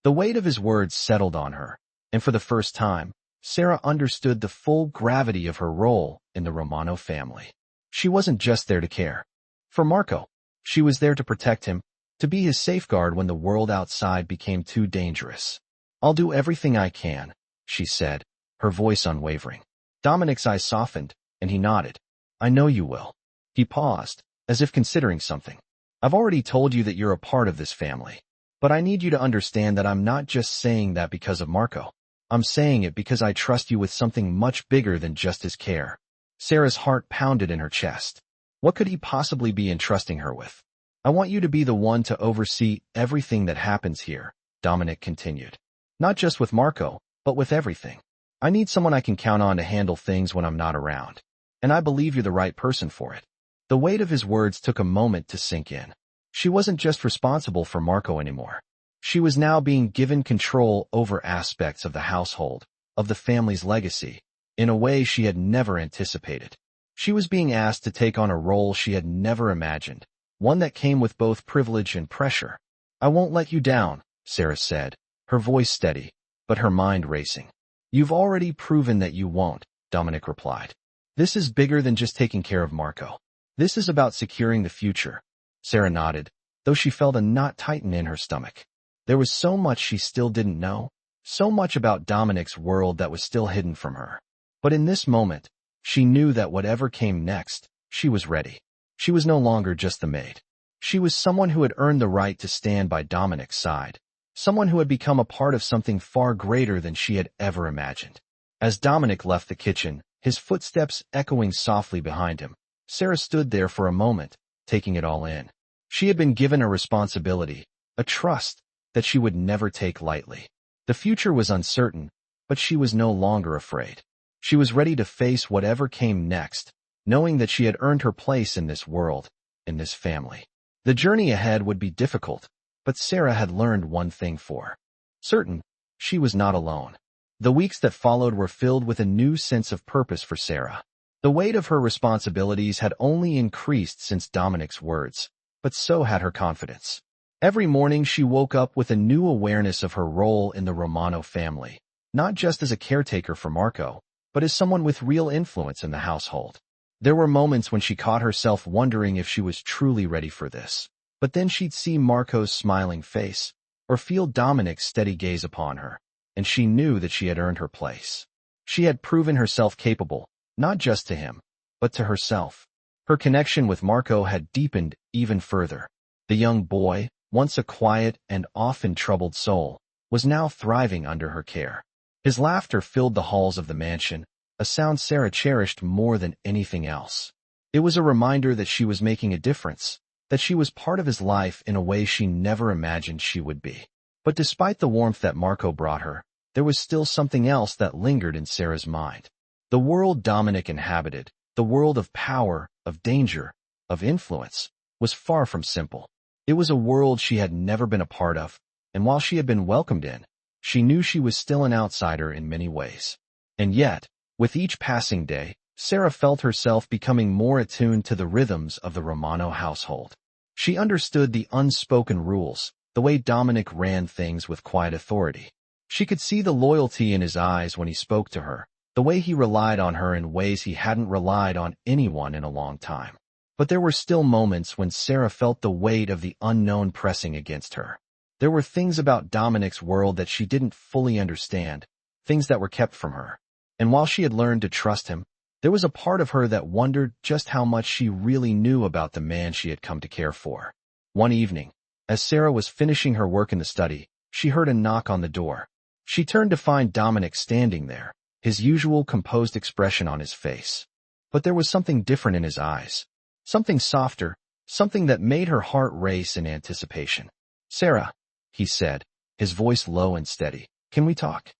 The weight of his words settled on her, and for the first time, Sarah understood the full gravity of her role in the Romano family. She wasn't just there to care for Marco. She was there to protect him, to be his safeguard when the world outside became too dangerous. I'll do everything I can, she said, her voice unwavering. Dominic's eyes softened, and he nodded. I know you will. He paused, as if considering something. I've already told you that you're a part of this family, but I need you to understand that I'm not just saying that because of Marco. I'm saying it because I trust you with something much bigger than just his care. Sarah's heart pounded in her chest. What could he possibly be entrusting her with? I want you to be the one to oversee everything that happens here, Dominic continued. Not just with Marco, but with everything. I need someone I can count on to handle things when I'm not around. And I believe you're the right person for it. The weight of his words took a moment to sink in. She wasn't just responsible for Marco anymore. She was now being given control over aspects of the household, of the family's legacy, in a way she had never anticipated. She was being asked to take on a role she had never imagined, one that came with both privilege and pressure. I won't let you down, Sarah said, her voice steady, but her mind racing. You've already proven that you won't, Dominic replied. This is bigger than just taking care of Marco. This is about securing the future. Sarah nodded, though she felt a knot tighten in her stomach. There was so much she still didn't know, so much about Dominic's world that was still hidden from her. But in this moment, she knew that whatever came next, she was ready. She was no longer just the maid. She was someone who had earned the right to stand by Dominic's side. Someone who had become a part of something far greater than she had ever imagined. As Dominic left the kitchen, his footsteps echoing softly behind him, Sarah stood there for a moment, taking it all in. She had been given a responsibility, a trust, that she would never take lightly. The future was uncertain, but she was no longer afraid. She was ready to face whatever came next, knowing that she had earned her place in this world, in this family. The journey ahead would be difficult, but Sarah had learned one thing for certain: she was not alone. The weeks that followed were filled with a new sense of purpose for Sarah. The weight of her responsibilities had only increased since Dominic's words, but so had her confidence. Every morning she woke up with a new awareness of her role in the Romano family, not just as a caretaker for Marco, but as someone with real influence in the household. There were moments when she caught herself wondering if she was truly ready for this, but then she'd see Marco's smiling face, or feel Dominic's steady gaze upon her, and she knew that she had earned her place. She had proven herself capable, not just to him, but to herself. Her connection with Marco had deepened even further. The young boy, once a quiet and often troubled soul, was now thriving under her care. His laughter filled the halls of the mansion, a sound Sarah cherished more than anything else. It was a reminder that she was making a difference, that she was part of his life in a way she never imagined she would be. But despite the warmth that Marco brought her, there was still something else that lingered in Sarah's mind. The world Dominic inhabited, the world of power, of danger, of influence, was far from simple. It was a world she had never been a part of, and while she had been welcomed in, she knew she was still an outsider in many ways. And yet, with each passing day, Sarah felt herself becoming more attuned to the rhythms of the Romano household. She understood the unspoken rules, the way Dominic ran things with quiet authority. She could see the loyalty in his eyes when he spoke to her, the way he relied on her in ways he hadn't relied on anyone in a long time. But there were still moments when Sarah felt the weight of the unknown pressing against her. There were things about Dominic's world that she didn't fully understand, things that were kept from her. And while she had learned to trust him, there was a part of her that wondered just how much she really knew about the man she had come to care for. One evening, as Sarah was finishing her work in the study, she heard a knock on the door. She turned to find Dominic standing there, his usual composed expression on his face. But there was something different in his eyes, something softer, something that made her heart race in anticipation. "Sarah," he said, his voice low and steady, "can we talk?"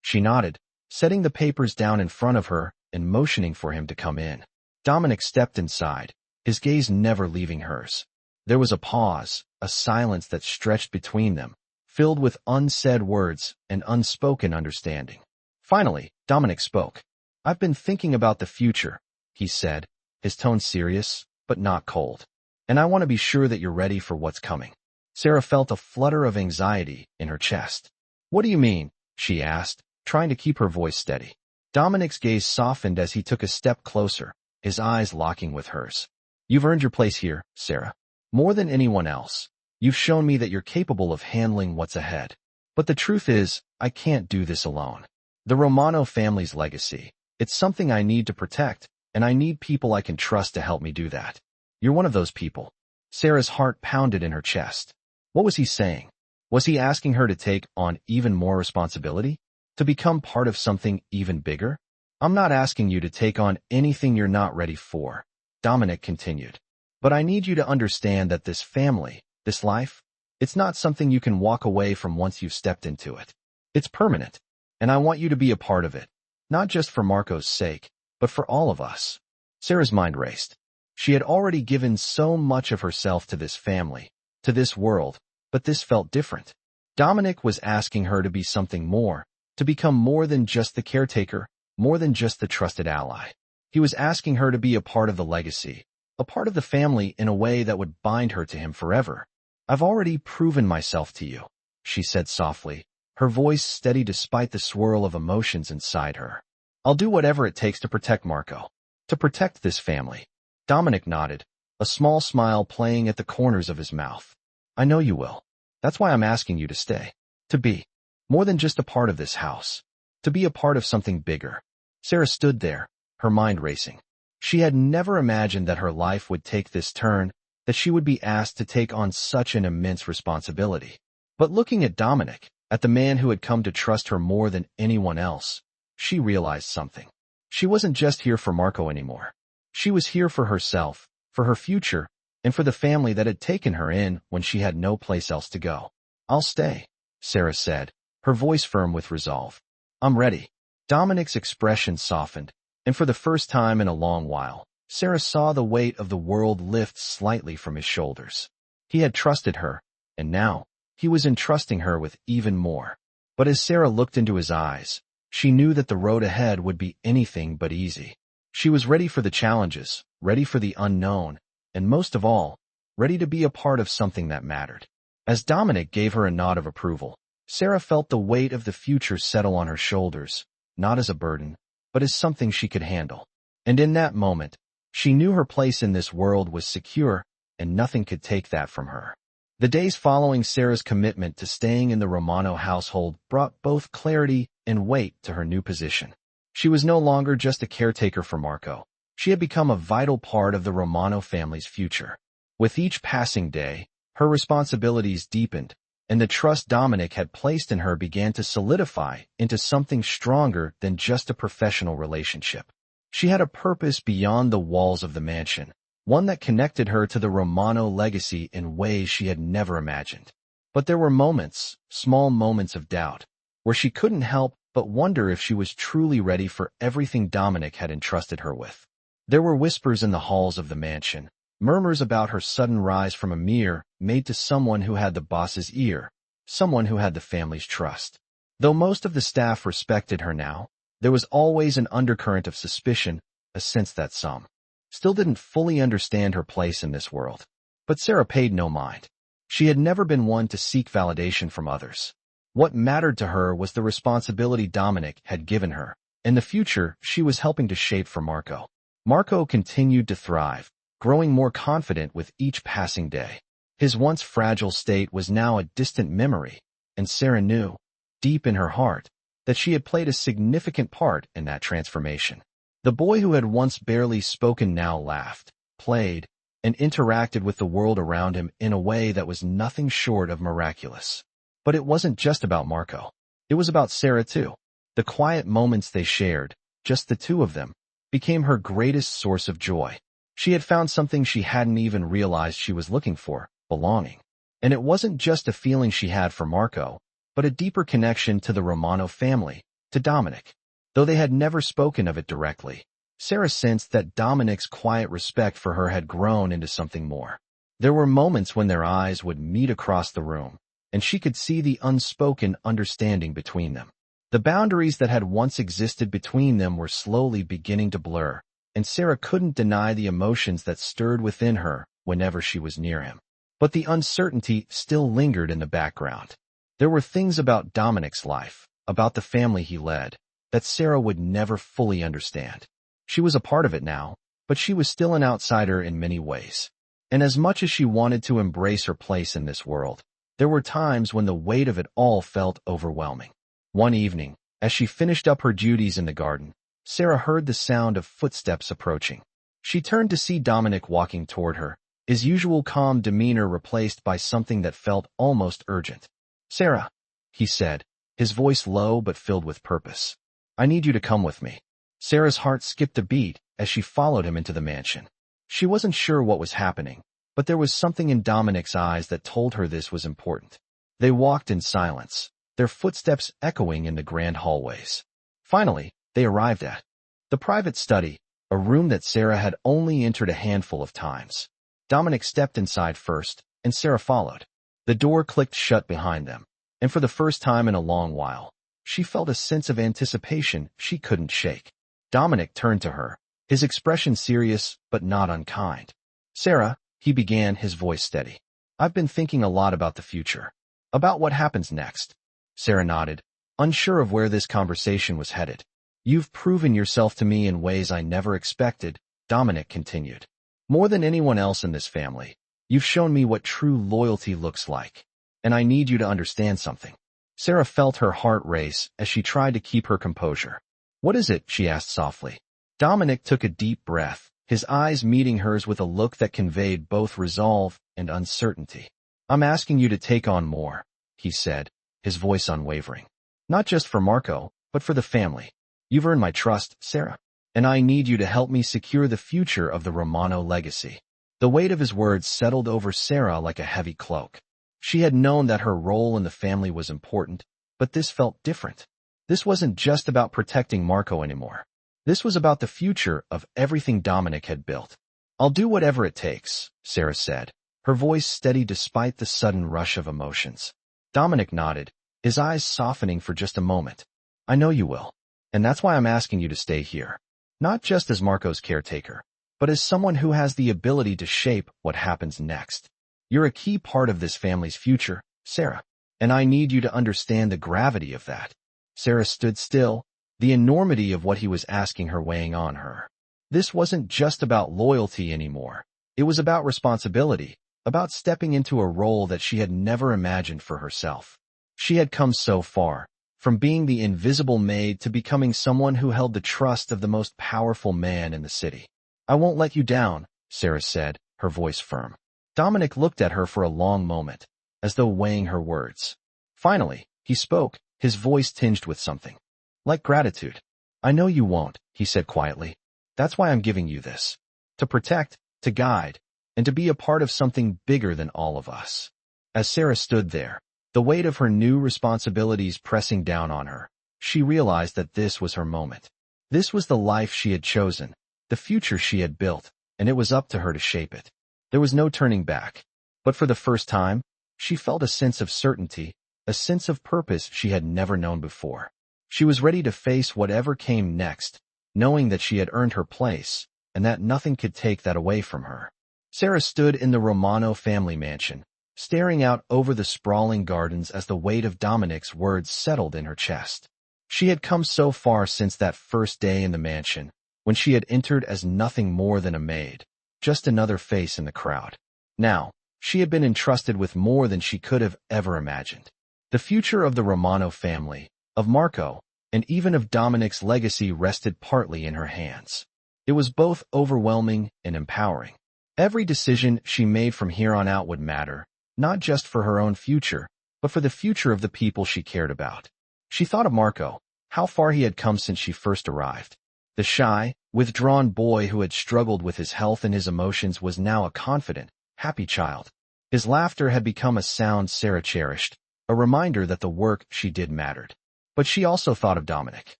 She nodded, setting the papers down in front of her and motioning for him to come in. Dominic stepped inside, his gaze never leaving hers. There was a pause, a silence that stretched between them, filled with unsaid words and unspoken understanding. Finally, Dominic spoke. "I've been thinking about the future," he said, his tone serious, but not cold. "And I want to be sure that you're ready for what's coming." Sarah felt a flutter of anxiety in her chest. "What do you mean?" she asked, trying to keep her voice steady. Dominic's gaze softened as he took a step closer, his eyes locking with hers. "You've earned your place here, Sarah. More than anyone else. You've shown me that you're capable of handling what's ahead. But the truth is, I can't do this alone. The Romano family's legacy, it's something I need to protect, and I need people I can trust to help me do that. You're one of those people." Sarah's heart pounded in her chest. What was he saying? Was he asking her to take on even more responsibility? To become part of something even bigger? "I'm not asking you to take on anything you're not ready for," Dominic continued. "But I need you to understand that this family, this life, it's not something you can walk away from once you've stepped into it. It's permanent, and I want you to be a part of it, not just for Marco's sake, but for all of us." Sarah's mind raced. She had already given so much of herself to this family, to this world, but this felt different. Dominic was asking her to be something more, to become more than just the caretaker, more than just the trusted ally. He was asking her to be a part of the legacy, a part of the family in a way that would bind her to him forever. "I've already proven myself to you," she said softly, her voice steady despite the swirl of emotions inside her. "I'll do whatever it takes to protect Marco, to protect this family." Dominic nodded, a small smile playing at the corners of his mouth. "I know you will. That's why I'm asking you to stay. To be more than just a part of this house. To be a part of something bigger." Sarah stood there, her mind racing. She had never imagined that her life would take this turn, that she would be asked to take on such an immense responsibility. But looking at Dominic, at the man who had come to trust her more than anyone else, she realized something. She wasn't just here for Marco anymore. She was here for herself, for her future, and for the family that had taken her in when she had no place else to go. "I'll stay," Sarah said, her voice firm with resolve. "I'm ready." Dominic's expression softened, and for the first time in a long while, Sarah saw the weight of the world lift slightly from his shoulders. He had trusted her, and now, he was entrusting her with even more. But as Sarah looked into his eyes, she knew that the road ahead would be anything but easy. She was ready for the challenges, ready for the unknown, and most of all, ready to be a part of something that mattered. As Dominic gave her a nod of approval, Sarah felt the weight of the future settle on her shoulders, not as a burden, but as something she could handle. And in that moment, she knew her place in this world was secure, and nothing could take that from her. The days following Sarah's commitment to staying in the Romano household brought both clarity and weight to her new position. She was no longer just a caretaker for Marco. She had become a vital part of the Romano family's future. With each passing day, her responsibilities deepened, and the trust Dominic had placed in her began to solidify into something stronger than just a professional relationship. She had a purpose beyond the walls of the mansion, one that connected her to the Romano legacy in ways she had never imagined. But there were moments, small moments of doubt, where she couldn't help but wonder if she was truly ready for everything Dominic had entrusted her with. There were whispers in the halls of the mansion, murmurs about her sudden rise from a mere maid to someone who had the boss's ear, someone who had the family's trust. Though most of the staff respected her now, there was always an undercurrent of suspicion, a sense that some still didn't fully understand her place in this world. But Sarah paid no mind. She had never been one to seek validation from others. What mattered to her was the responsibility Dominic had given her, and the future she was helping to shape for Marco. Marco continued to thrive, growing more confident with each passing day. His once fragile state was now a distant memory, and Sarah knew, deep in her heart, that she had played a significant part in that transformation. The boy who had once barely spoken now laughed, played, and interacted with the world around him in a way that was nothing short of miraculous. But it wasn't just about Marco. It was about Sarah too. The quiet moments they shared, just the two of them, became her greatest source of joy. She had found something she hadn't even realized she was looking for, belonging. And it wasn't just a feeling she had for Marco, but a deeper connection to the Romano family, to Dominic. Though they had never spoken of it directly, Sarah sensed that Dominic's quiet respect for her had grown into something more. There were moments when their eyes would meet across the room, and she could see the unspoken understanding between them. The boundaries that had once existed between them were slowly beginning to blur, and Sarah couldn't deny the emotions that stirred within her whenever she was near him. But the uncertainty still lingered in the background. There were things about Dominic's life, about the family he led, that Sarah would never fully understand. She was a part of it now, but she was still an outsider in many ways. And as much as she wanted to embrace her place in this world, there were times when the weight of it all felt overwhelming. One evening, as she finished up her duties in the garden, Sarah heard the sound of footsteps approaching. She turned to see Dominic walking toward her, his usual calm demeanor replaced by something that felt almost urgent. "Sarah," he said, his voice low but filled with purpose. "I need you to come with me." Sarah's heart skipped a beat as she followed him into the mansion. She wasn't sure what was happening, but there was something in Dominic's eyes that told her this was important. They walked in silence, their footsteps echoing in the grand hallways. Finally, they arrived at the private study, a room that Sarah had only entered a handful of times. Dominic stepped inside first, and Sarah followed. The door clicked shut behind them, and for the first time in a long while, she felt a sense of anticipation she couldn't shake. Dominic turned to her, his expression serious but not unkind. "Sarah," he began, his voice steady. "I've been thinking a lot about the future. About what happens next." Sarah nodded, unsure of where this conversation was headed. "You've proven yourself to me in ways I never expected," Dominic continued. "More than anyone else in this family, you've shown me what true loyalty looks like. And I need you to understand something." Sarah felt her heart race as she tried to keep her composure. "What is it?" she asked softly. Dominic took a deep breath, his eyes meeting hers with a look that conveyed both resolve and uncertainty. "I'm asking you to take on more," he said, his voice unwavering. "Not just for Marco, but for the family. You've earned my trust, Sarah, and I need you to help me secure the future of the Romano legacy." The weight of his words settled over Sarah like a heavy cloak. She had known that her role in the family was important, but this felt different. This wasn't just about protecting Marco anymore. This was about the future of everything Dominic had built. "I'll do whatever it takes," Sarah said, her voice steady despite the sudden rush of emotions. Dominic nodded, his eyes softening for just a moment. "I know you will, and that's why I'm asking you to stay here." not just as Marco's caretaker, but as someone who has the ability to shape what happens next. You're a key part of this family's future, Sarah, and I need you to understand the gravity of that. Sarah stood still, the enormity of what he was asking her weighing on her. This wasn't just about loyalty anymore. It was about responsibility, about stepping into a role that she had never imagined for herself. She had come so far, from being the invisible maid to becoming someone who held the trust of the most powerful man in the city. I won't let you down, Sarah said, her voice firm. Dominic looked at her for a long moment, as though weighing her words. Finally, he spoke, his voice tinged with something like gratitude. I know you won't, he said quietly. That's why I'm giving you this. To protect, to guide, and to be a part of something bigger than all of us. As Sarah stood there, the weight of her new responsibilities pressing down on her, she realized that this was her moment. This was the life she had chosen, the future she had built, and it was up to her to shape it. There was no turning back. But for the first time, she felt a sense of certainty, a sense of purpose she had never known before. She was ready to face whatever came next, knowing that she had earned her place, and that nothing could take that away from her. Sarah stood in the Romano family mansion, staring out over the sprawling gardens as the weight of Dominic's words settled in her chest. She had come so far since that first day in the mansion, when she had entered as nothing more than a maid, just another face in the crowd. Now, she had been entrusted with more than she could have ever imagined. The future of the Romano family, of Marco, and even of Dominic's legacy rested partly in her hands. It was both overwhelming and empowering. Every decision she made from here on out would matter, not just for her own future, but for the future of the people she cared about. She thought of Marco, how far he had come since she first arrived. The shy, withdrawn boy who had struggled with his health and his emotions was now a confident, happy child. His laughter had become a sound Sarah cherished, a reminder that the work she did mattered. But she also thought of Dominic,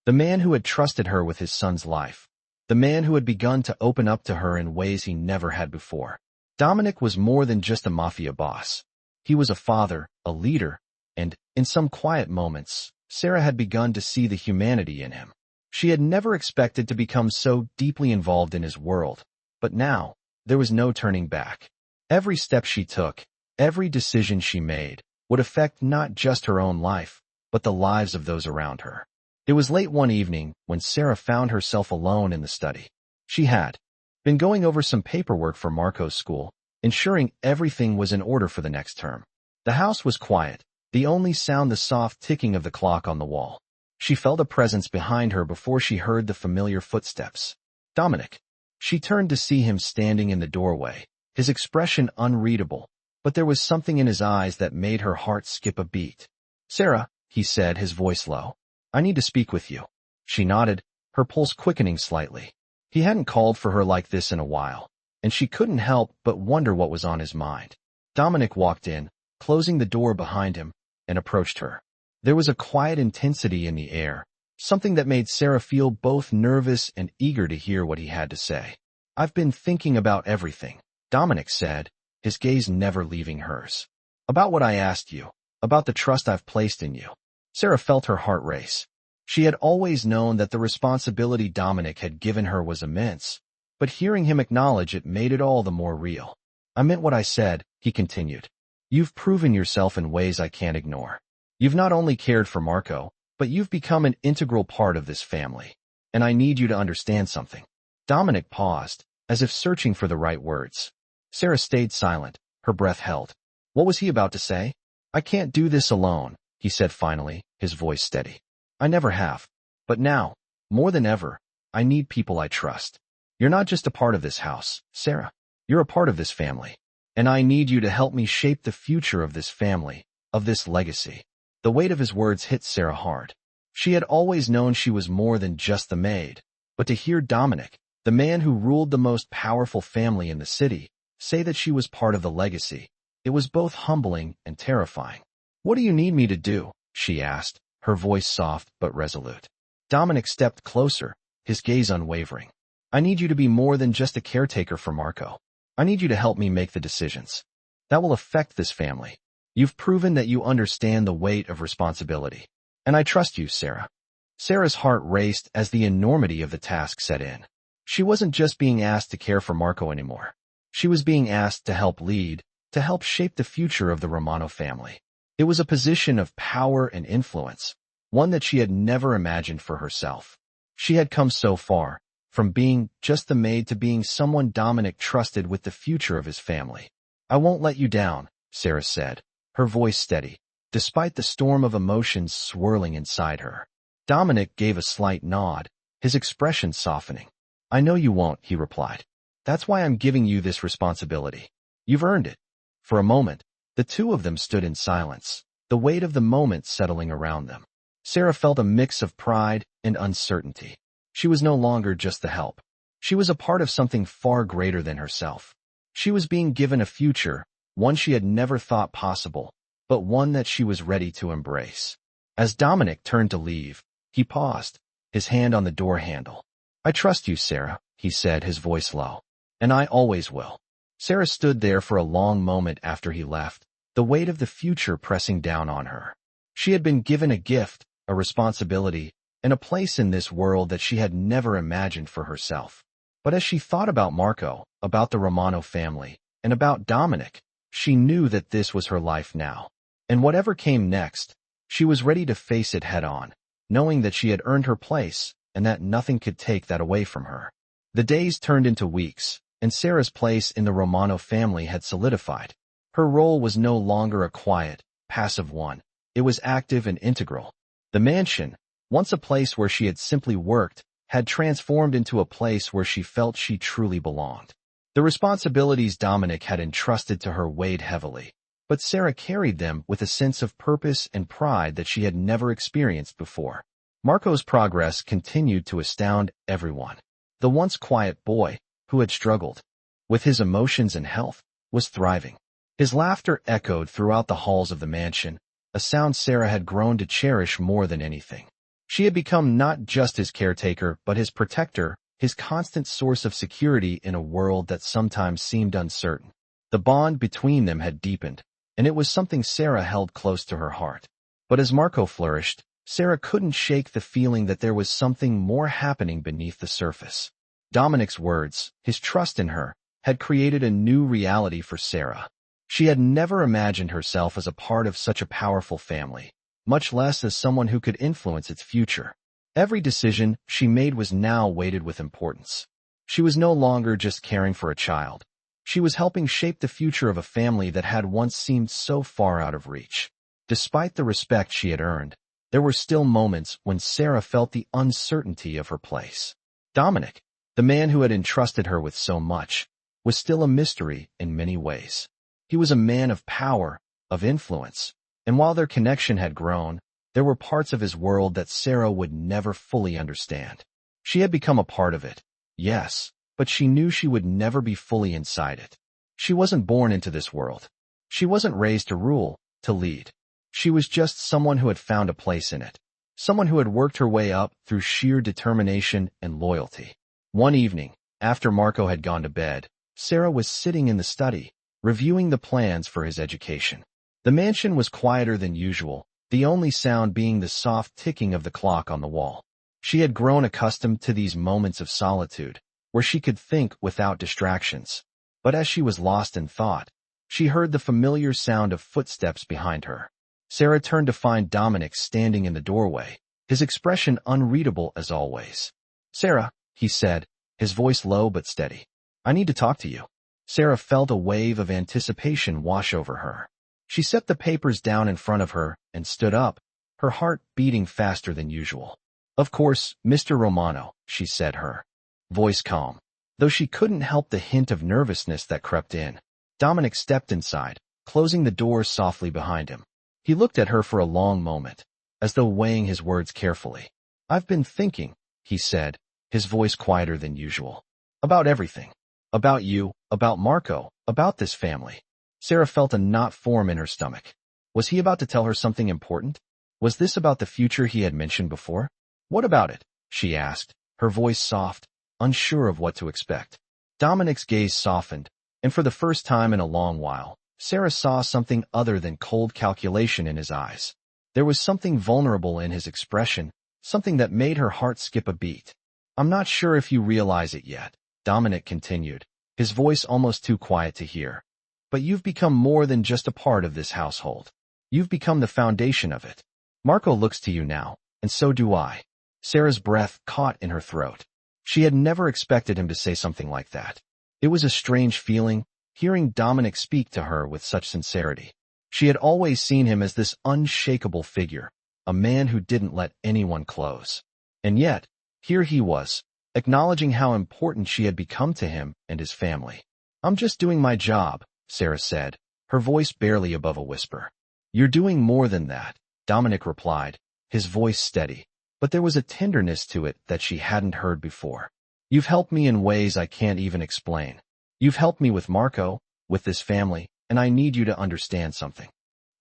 the man who had trusted her with his son's life, the man who had begun to open up to her in ways he never had before. Dominic was more than just a Mafia boss. He was a father, a leader, and, in some quiet moments, Sarah had begun to see the humanity in him. She had never expected to become so deeply involved in his world, but now, there was no turning back. Every step she took, every decision she made, would affect not just her own life, but the lives of those around her. It was late one evening when Sarah found herself alone in the study. She had been going over some paperwork for Marco's school, ensuring everything was in order for the next term. The house was quiet, the only sound the soft ticking of the clock on the wall. She felt a presence behind her before she heard the familiar footsteps. Dominic. She turned to see him standing in the doorway, his expression unreadable, but there was something in his eyes that made her heart skip a beat. Sarah, he said, his voice low. I need to speak with you. She nodded, her pulse quickening slightly. He hadn't called for her like this in a while, and she couldn't help but wonder what was on his mind. Dominic walked in, closing the door behind him, and approached her. There was a quiet intensity in the air, something that made Sarah feel both nervous and eager to hear what he had to say. I've been thinking about everything, Dominic said, his gaze never leaving hers. About what I asked you, about the trust I've placed in you. Sarah felt her heart race. She had always known that the responsibility Dominic had given her was immense, but hearing him acknowledge it made it all the more real. I meant what I said, he continued. You've proven yourself in ways I can't ignore. You've not only cared for Marco, but you've become an integral part of this family. And I need you to understand something. Dominic paused, as if searching for the right words. Sarah stayed silent, her breath held. What was he about to say? I can't do this alone, he said finally, his voice steady. I never have. But now, more than ever, I need people I trust. You're not just a part of this house, Sarah. You're a part of this family. And I need you to help me shape the future of this family, of this legacy. The weight of his words hit Sarah hard. She had always known she was more than just the maid, but to hear Dominic, the man who ruled the most powerful family in the city, say that she was part of the legacy, it was both humbling and terrifying. What do you need me to do? She asked, her voice soft but resolute. Dominic stepped closer, his gaze unwavering. I need you to be more than just a caretaker for Marco. I need you to help me make the decisions that will affect this family. You've proven that you understand the weight of responsibility. And I trust you, Sarah. Sarah's heart raced as the enormity of the task set in. She wasn't just being asked to care for Marco anymore. She was being asked to help lead, to help shape the future of the Romano family. It was a position of power and influence, one that she had never imagined for herself. She had come so far, from being just the maid to being someone Dominic trusted with the future of his family. "I won't let you down," Sarah said, her voice steady, despite the storm of emotions swirling inside her. Dominic gave a slight nod, his expression softening. "I know you won't," he replied. "That's why I'm giving you this responsibility. You've earned it." For a moment, the two of them stood in silence, the weight of the moment settling around them. Sarah felt a mix of pride and uncertainty. She was no longer just the help. She was a part of something far greater than herself. She was being given a future, one she had never thought possible, but one that she was ready to embrace. As Dominic turned to leave, he paused, his hand on the door handle. "I trust you, Sarah," he said, his voice low. "And I always will." Sarah stood there for a long moment after he left, the weight of the future pressing down on her. She had been given a gift, a responsibility, and a place in this world that she had never imagined for herself. But as she thought about Marco, about the Romano family, and about Dominic, she knew that this was her life now. And whatever came next, she was ready to face it head-on, knowing that she had earned her place and that nothing could take that away from her. The days turned into weeks, and Sarah's place in the Romano family had solidified. Her role was no longer a quiet, passive one. It was active and integral. The mansion, once a place where she had simply worked, had transformed into a place where she felt she truly belonged. The responsibilities Dominic had entrusted to her weighed heavily, but Sarah carried them with a sense of purpose and pride that she had never experienced before. Marco's progress continued to astound everyone. The once quiet boy, who had struggled with his emotions and health, was thriving. His laughter echoed throughout the halls of the mansion, a sound Sarah had grown to cherish more than anything. She had become not just his caretaker, but his protector, his constant source of security in a world that sometimes seemed uncertain. The bond between them had deepened, and it was something Sarah held close to her heart. But as Marco flourished, Sarah couldn't shake the feeling that there was something more happening beneath the surface. Dominic's words, his trust in her, had created a new reality for Sarah. She had never imagined herself as a part of such a powerful family, much less as someone who could influence its future. Every decision she made was now weighted with importance. She was no longer just caring for a child. She was helping shape the future of a family that had once seemed so far out of reach. Despite the respect she had earned, there were still moments when Sarah felt the uncertainty of her place. Dominic, the man who had entrusted her with so much, was still a mystery in many ways. He was a man of power, of influence, and while their connection had grown, there were parts of his world that Sarah would never fully understand. She had become a part of it, yes, but she knew she would never be fully inside it. She wasn't born into this world. She wasn't raised to rule, to lead. She was just someone who had found a place in it, someone who had worked her way up through sheer determination and loyalty. One evening, after Marco had gone to bed, Sarah was sitting in the study, reviewing the plans for his education. The mansion was quieter than usual, the only sound being the soft ticking of the clock on the wall. She had grown accustomed to these moments of solitude, where she could think without distractions. But as she was lost in thought, she heard the familiar sound of footsteps behind her. Sarah turned to find Dominic standing in the doorway, his expression unreadable as always. "Sarah," he said, his voice low but steady. "I need to talk to you." Sarah felt a wave of anticipation wash over her. She set the papers down in front of her and stood up, her heart beating faster than usual. "Of course, Mr. Romano," she said, her voice calm, though she couldn't help the hint of nervousness that crept in. Dominic stepped inside, closing the door softly behind him. He looked at her for a long moment, as though weighing his words carefully. "I've been thinking," he said, his voice quieter than usual, "about everything. About you, about Marco, about this family." Sarah felt a knot form in her stomach. Was he about to tell her something important? Was this about the future he had mentioned before? "What about it?" she asked, her voice soft, unsure of what to expect. Dominic's gaze softened, and for the first time in a long while, Sarah saw something other than cold calculation in his eyes. There was something vulnerable in his expression, something that made her heart skip a beat. "I'm not sure if you realize it yet," Dominic continued, his voice almost too quiet to hear. "But you've become more than just a part of this household. You've become the foundation of it. Marco looks to you now, and so do I." Sarah's breath caught in her throat. She had never expected him to say something like that. It was a strange feeling, hearing Dominic speak to her with such sincerity. She had always seen him as this unshakable figure, a man who didn't let anyone close. And yet, here he was, acknowledging how important she had become to him and his family. "I'm just doing my job," Sarah said, her voice barely above a whisper. "You're doing more than that," Dominic replied, his voice steady, but there was a tenderness to it that she hadn't heard before. "You've helped me in ways I can't even explain. You've helped me with Marco, with this family, and I need you to understand something."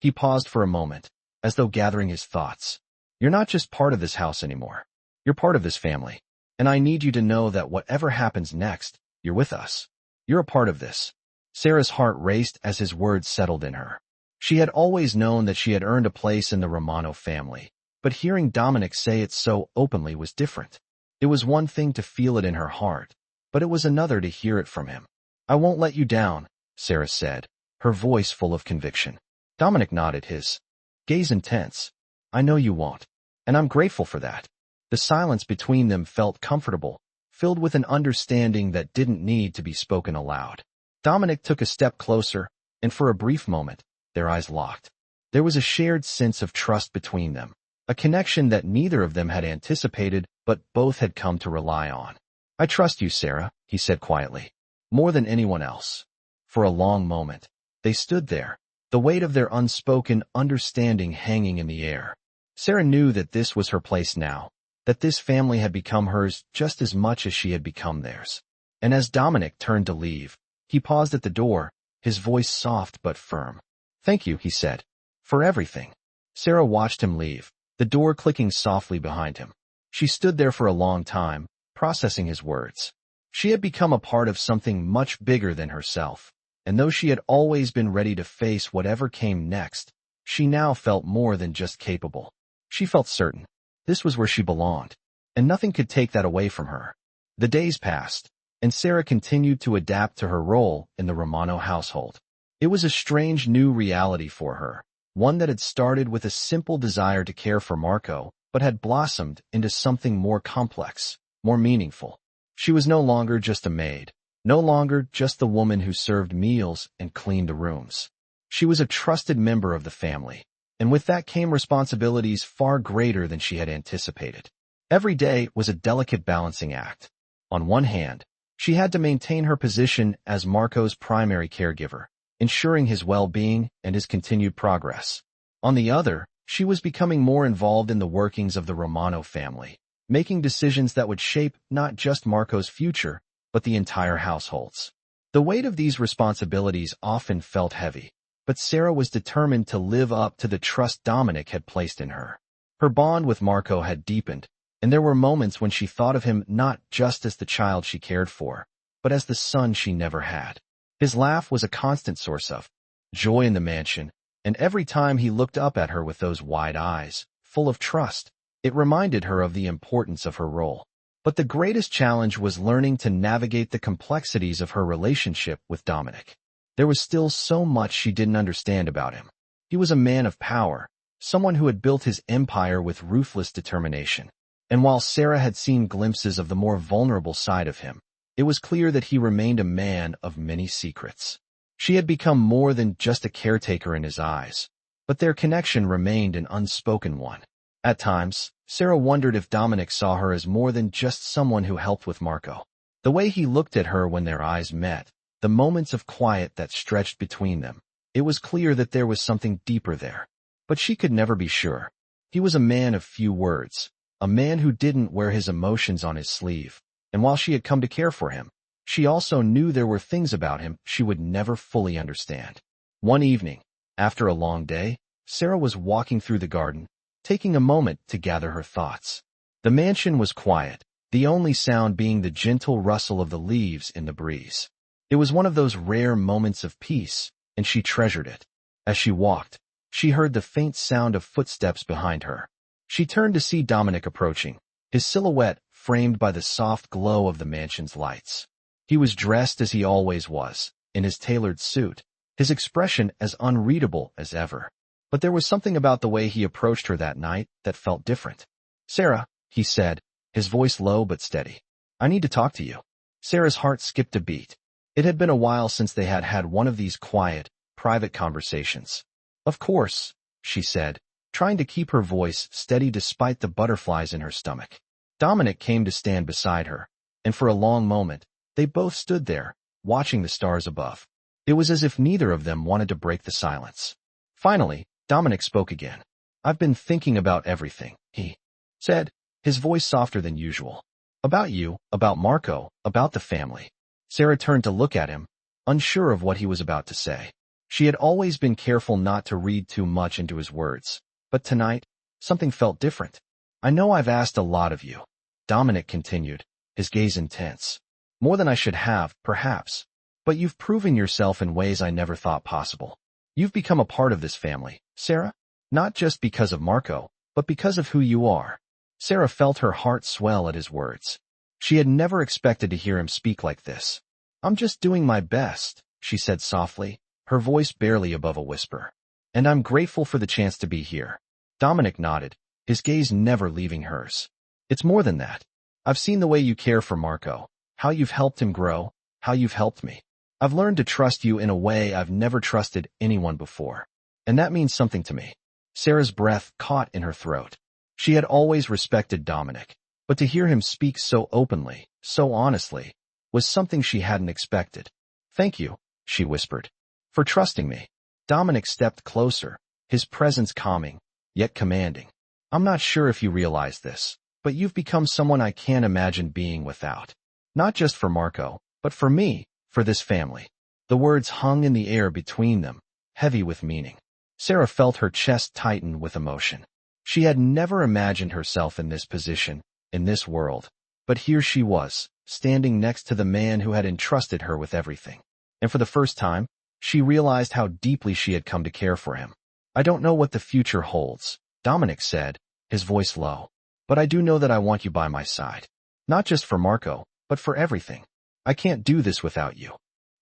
He paused for a moment, as though gathering his thoughts. "You're not just part of this house anymore. You're part of this family. And I need you to know that whatever happens next, you're with us. You're a part of this." Sarah's heart raced as his words settled in her. She had always known that she had earned a place in the Romano family, but hearing Dominic say it so openly was different. It was one thing to feel it in her heart, but it was another to hear it from him. "I won't let you down," Sarah said, her voice full of conviction. Dominic nodded, his gaze intense. "I know you won't, and I'm grateful for that." The silence between them felt comfortable, filled with an understanding that didn't need to be spoken aloud. Dominic took a step closer, and for a brief moment, their eyes locked. There was a shared sense of trust between them, a connection that neither of them had anticipated but both had come to rely on. "I trust you, Sarah," he said quietly, "more than anyone else." For a long moment, they stood there, the weight of their unspoken understanding hanging in the air. Sarah knew that this was her place now, that this family had become hers just as much as she had become theirs. And as Dominic turned to leave, he paused at the door, his voice soft but firm. "Thank you," he said, "for everything." Sarah watched him leave, the door clicking softly behind him. She stood there for a long time, processing his words. She had become a part of something much bigger than herself, and though she had always been ready to face whatever came next, she now felt more than just capable. She felt certain. This was where she belonged, and nothing could take that away from her. The days passed, and Sarah continued to adapt to her role in the Romano household. It was a strange new reality for her, one that had started with a simple desire to care for Marco, but had blossomed into something more complex, more meaningful. She was no longer just a maid, no longer just the woman who served meals and cleaned the rooms. She was a trusted member of the family, and with that came responsibilities far greater than she had anticipated. Every day was a delicate balancing act. On one hand, she had to maintain her position as Marco's primary caregiver, ensuring his well-being and his continued progress. On the other, she was becoming more involved in the workings of the Romano family, making decisions that would shape not just Marco's future, but the entire household's. The weight of these responsibilities often felt heavy, but Sarah was determined to live up to the trust Dominic had placed in her. Her bond with Marco had deepened, and there were moments when she thought of him not just as the child she cared for, but as the son she never had. His laugh was a constant source of joy in the mansion, and every time he looked up at her with those wide eyes, full of trust, it reminded her of the importance of her role. But the greatest challenge was learning to navigate the complexities of her relationship with Dominic. There was still so much she didn't understand about him. He was a man of power, someone who had built his empire with ruthless determination. And while Sarah had seen glimpses of the more vulnerable side of him, it was clear that he remained a man of many secrets. She had become more than just a caretaker in his eyes, but their connection remained an unspoken one. At times, Sarah wondered if Dominic saw her as more than just someone who helped with Marco. The way he looked at her when their eyes met, the moments of quiet that stretched between them, it was clear that there was something deeper there. But she could never be sure. He was a man of few words, a man who didn't wear his emotions on his sleeve, and while she had come to care for him, she also knew there were things about him she would never fully understand. One evening, after a long day, Sarah was walking through the garden, taking a moment to gather her thoughts. The mansion was quiet, the only sound being the gentle rustle of the leaves in the breeze. It was one of those rare moments of peace, and she treasured it. As she walked, she heard the faint sound of footsteps behind her, She turned to see Dominic approaching, his silhouette framed by the soft glow of the mansion's lights. He was dressed as he always was, in his tailored suit, his expression as unreadable as ever. But there was something about the way he approached her that night that felt different. "Sarah," he said, his voice low but steady. "I need to talk to you." Sarah's heart skipped a beat. It had been a while since they had had one of these quiet, private conversations. "Of course," she said, trying to keep her voice steady despite the butterflies in her stomach. Dominic came to stand beside her, and for a long moment, they both stood there, watching the stars above. It was as if neither of them wanted to break the silence. Finally, Dominic spoke again. "I've been thinking about everything," he said, his voice softer than usual. "About you, about Marco, about the family." Sarah turned to look at him, unsure of what he was about to say. She had always been careful not to read too much into his words, but tonight, something felt different. "I know I've asked a lot of you," Dominic continued, his gaze intense. "More than I should have, perhaps. But you've proven yourself in ways I never thought possible. You've become a part of this family, Sarah, not just because of Marco, but because of who you are." Sarah felt her heart swell at his words. She had never expected to hear him speak like this. "I'm just doing my best," she said softly, her voice barely above a whisper. "And I'm grateful for the chance to be here." Dominic nodded, his gaze never leaving hers. "It's more than that. I've seen the way you care for Marco, how you've helped him grow, how you've helped me. I've learned to trust you in a way I've never trusted anyone before. And that means something to me." Sarah's breath caught in her throat. She had always respected Dominic, but to hear him speak so openly, so honestly, was something she hadn't expected. "Thank you," she whispered, "for trusting me." Dominic stepped closer, his presence calming, yet commanding. "I'm not sure if you realize this, but you've become someone I can't imagine being without. Not just for Marco, but for me, for this family." The words hung in the air between them, heavy with meaning. Sarah felt her chest tighten with emotion. She had never imagined herself in this position, in this world. But here she was, standing next to the man who had entrusted her with everything. And for the first time, she realized how deeply she had come to care for him. "I don't know what the future holds," Dominic said, his voice low. "But I do know that I want you by my side. Not just for Marco, but for everything. I can't do this without you."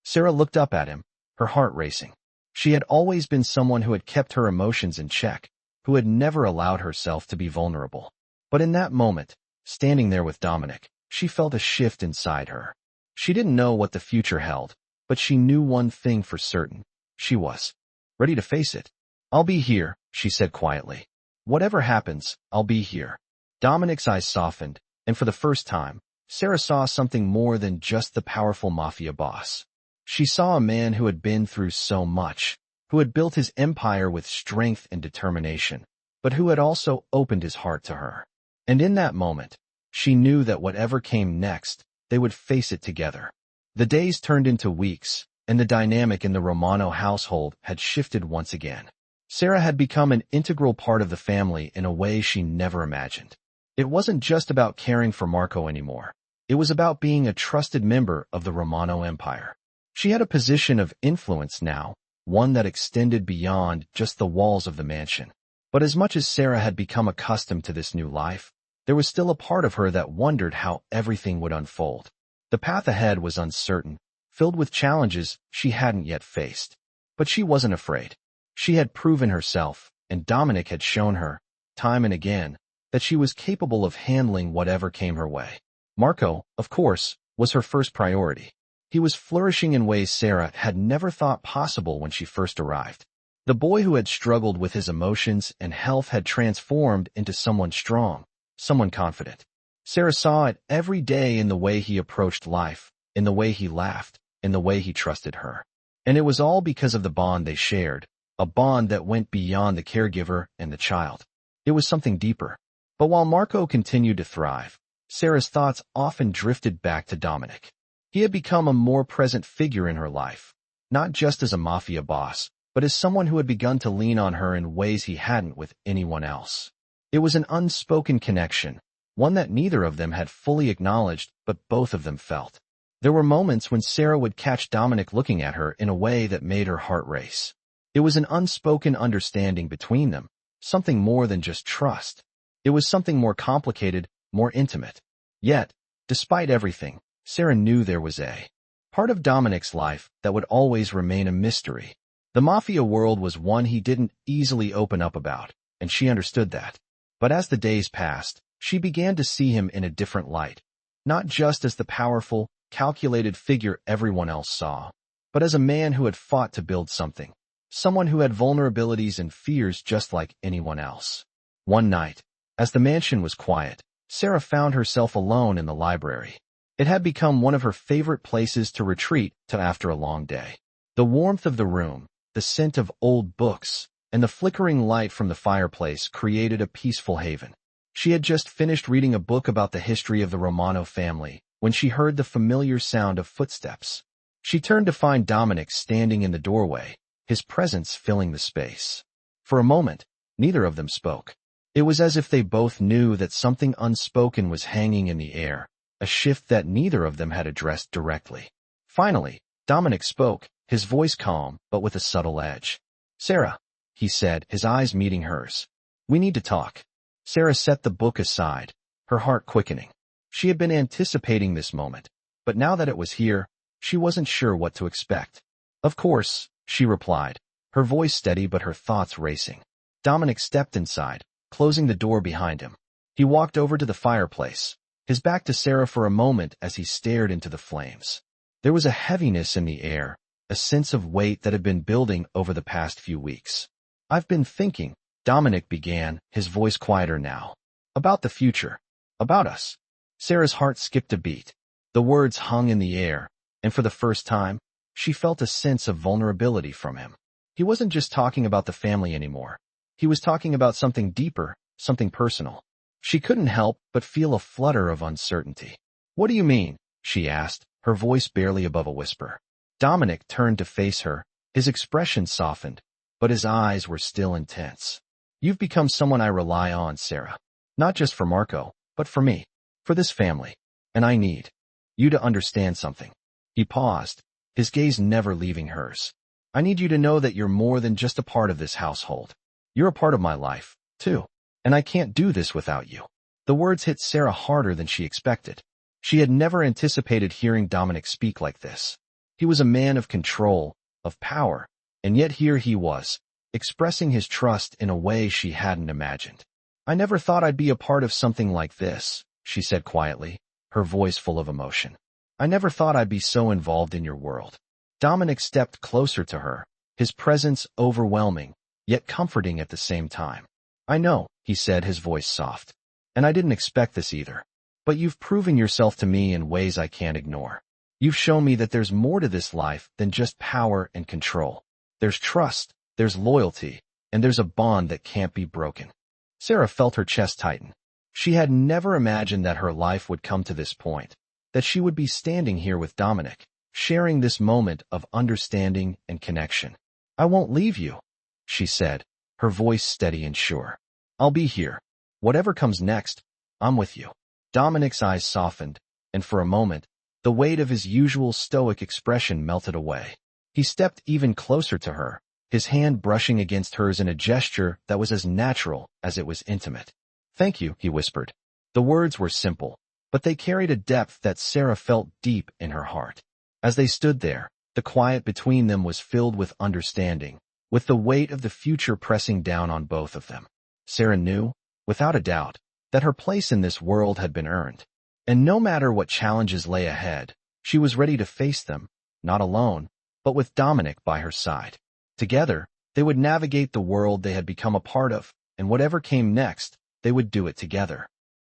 Sarah looked up at him, her heart racing. She had always been someone who had kept her emotions in check, who had never allowed herself to be vulnerable. But in that moment, standing there with Dominic, she felt a shift inside her. She didn't know what the future held, but she knew one thing for certain. She was ready to face it. "I'll be here," she said quietly. "Whatever happens, I'll be here." Dominic's eyes softened, and for the first time, Sarah saw something more than just the powerful Mafia boss. She saw a man who had been through so much, who had built his empire with strength and determination, but who had also opened his heart to her. And in that moment, she knew that whatever came next, they would face it together. The days turned into weeks, and the dynamic in the Romano household had shifted once again. Sarah had become an integral part of the family in a way she never imagined. It wasn't just about caring for Marco anymore. It was about being a trusted member of the Romano Empire. She had a position of influence now, one that extended beyond just the walls of the mansion. But as much as Sarah had become accustomed to this new life, there was still a part of her that wondered how everything would unfold. The path ahead was uncertain, filled with challenges she hadn't yet faced. But she wasn't afraid. She had proven herself, and Dominic had shown her, time and again, that she was capable of handling whatever came her way. Marco, of course, was her first priority. He was flourishing in ways Sarah had never thought possible when she first arrived. The boy who had struggled with his emotions and health had transformed into someone strong, someone confident. Sarah saw it every day in the way he approached life, in the way he laughed, in the way he trusted her. And it was all because of the bond they shared, a bond that went beyond the caregiver and the child. It was something deeper. But while Marco continued to thrive, Sarah's thoughts often drifted back to Dominic. He had become a more present figure in her life, not just as a Mafia boss, but as someone who had begun to lean on her in ways he hadn't with anyone else. It was an unspoken connection, one that neither of them had fully acknowledged, but both of them felt. There were moments when Sarah would catch Dominic looking at her in a way that made her heart race. It was an unspoken understanding between them, something more than just trust. It was something more complicated, more intimate. Yet, despite everything, Sarah knew there was a part of Dominic's life that would always remain a mystery. The Mafia world was one he didn't easily open up about, and she understood that. But as the days passed, she began to see him in a different light, not just as the powerful, calculated figure everyone else saw, but as a man who had fought to build something, someone who had vulnerabilities and fears just like anyone else. One night, as the mansion was quiet, Sarah found herself alone in the library. It had become one of her favorite places to retreat to after a long day. The warmth of the room, the scent of old books, and the flickering light from the fireplace created a peaceful haven. She had just finished reading a book about the history of the Romano family when she heard the familiar sound of footsteps. She turned to find Dominic standing in the doorway, his presence filling the space. For a moment, neither of them spoke. It was as if they both knew that something unspoken was hanging in the air, a shift that neither of them had addressed directly. Finally, Dominic spoke, his voice calm but with a subtle edge. "Sarah," he said, his eyes meeting hers. "We need to talk." Sarah set the book aside, her heart quickening. She had been anticipating this moment, but now that it was here, she wasn't sure what to expect. "Of course," she replied, her voice steady but her thoughts racing. Dominic stepped inside, closing the door behind him. He walked over to the fireplace, his back to Sarah for a moment as he stared into the flames. There was a heaviness in the air, a sense of weight that had been building over the past few weeks. "I've been thinking," Dominic began, his voice quieter now. "About the future. About us." Sarah's heart skipped a beat. The words hung in the air, and for the first time, she felt a sense of vulnerability from him. He wasn't just talking about the family anymore. He was talking about something deeper, something personal. She couldn't help but feel a flutter of uncertainty. "What do you mean?" she asked, her voice barely above a whisper. Dominic turned to face her, his expression softened, but his eyes were still intense. "You've become someone I rely on, Sarah. Not just for Marco, but for me. For this family. And I need you to understand something." He paused, his gaze never leaving hers. "I need you to know that you're more than just a part of this household. You're a part of my life, too. And I can't do this without you." The words hit Sarah harder than she expected. She had never anticipated hearing Dominic speak like this. He was a man of control, of power, and yet here he was, expressing his trust in a way she hadn't imagined. "I never thought I'd be a part of something like this," she said quietly, her voice full of emotion. "I never thought I'd be so involved in your world." Dominic stepped closer to her, his presence overwhelming, yet comforting at the same time. "I know," he said, his voice soft. "And I didn't expect this either. But you've proven yourself to me in ways I can't ignore. You've shown me that there's more to this life than just power and control. There's trust, there's loyalty, and there's a bond that can't be broken." Sarah felt her chest tighten. She had never imagined that her life would come to this point, that she would be standing here with Dominic, sharing this moment of understanding and connection. "I won't leave you," she said, her voice steady and sure. "I'll be here. Whatever comes next, I'm with you." Dominic's eyes softened, and for a moment, the weight of his usual stoic expression melted away. He stepped even closer to her, his hand brushing against hers in a gesture that was as natural as it was intimate. "Thank you," he whispered. The words were simple, but they carried a depth that Sarah felt deep in her heart. As they stood there, the quiet between them was filled with understanding, with the weight of the future pressing down on both of them. Sarah knew, without a doubt, that her place in this world had been earned. And no matter what challenges lay ahead, she was ready to face them, not alone, but with Dominic by her side. Together, they would navigate the world they had become a part of, and whatever came next, they would do it together.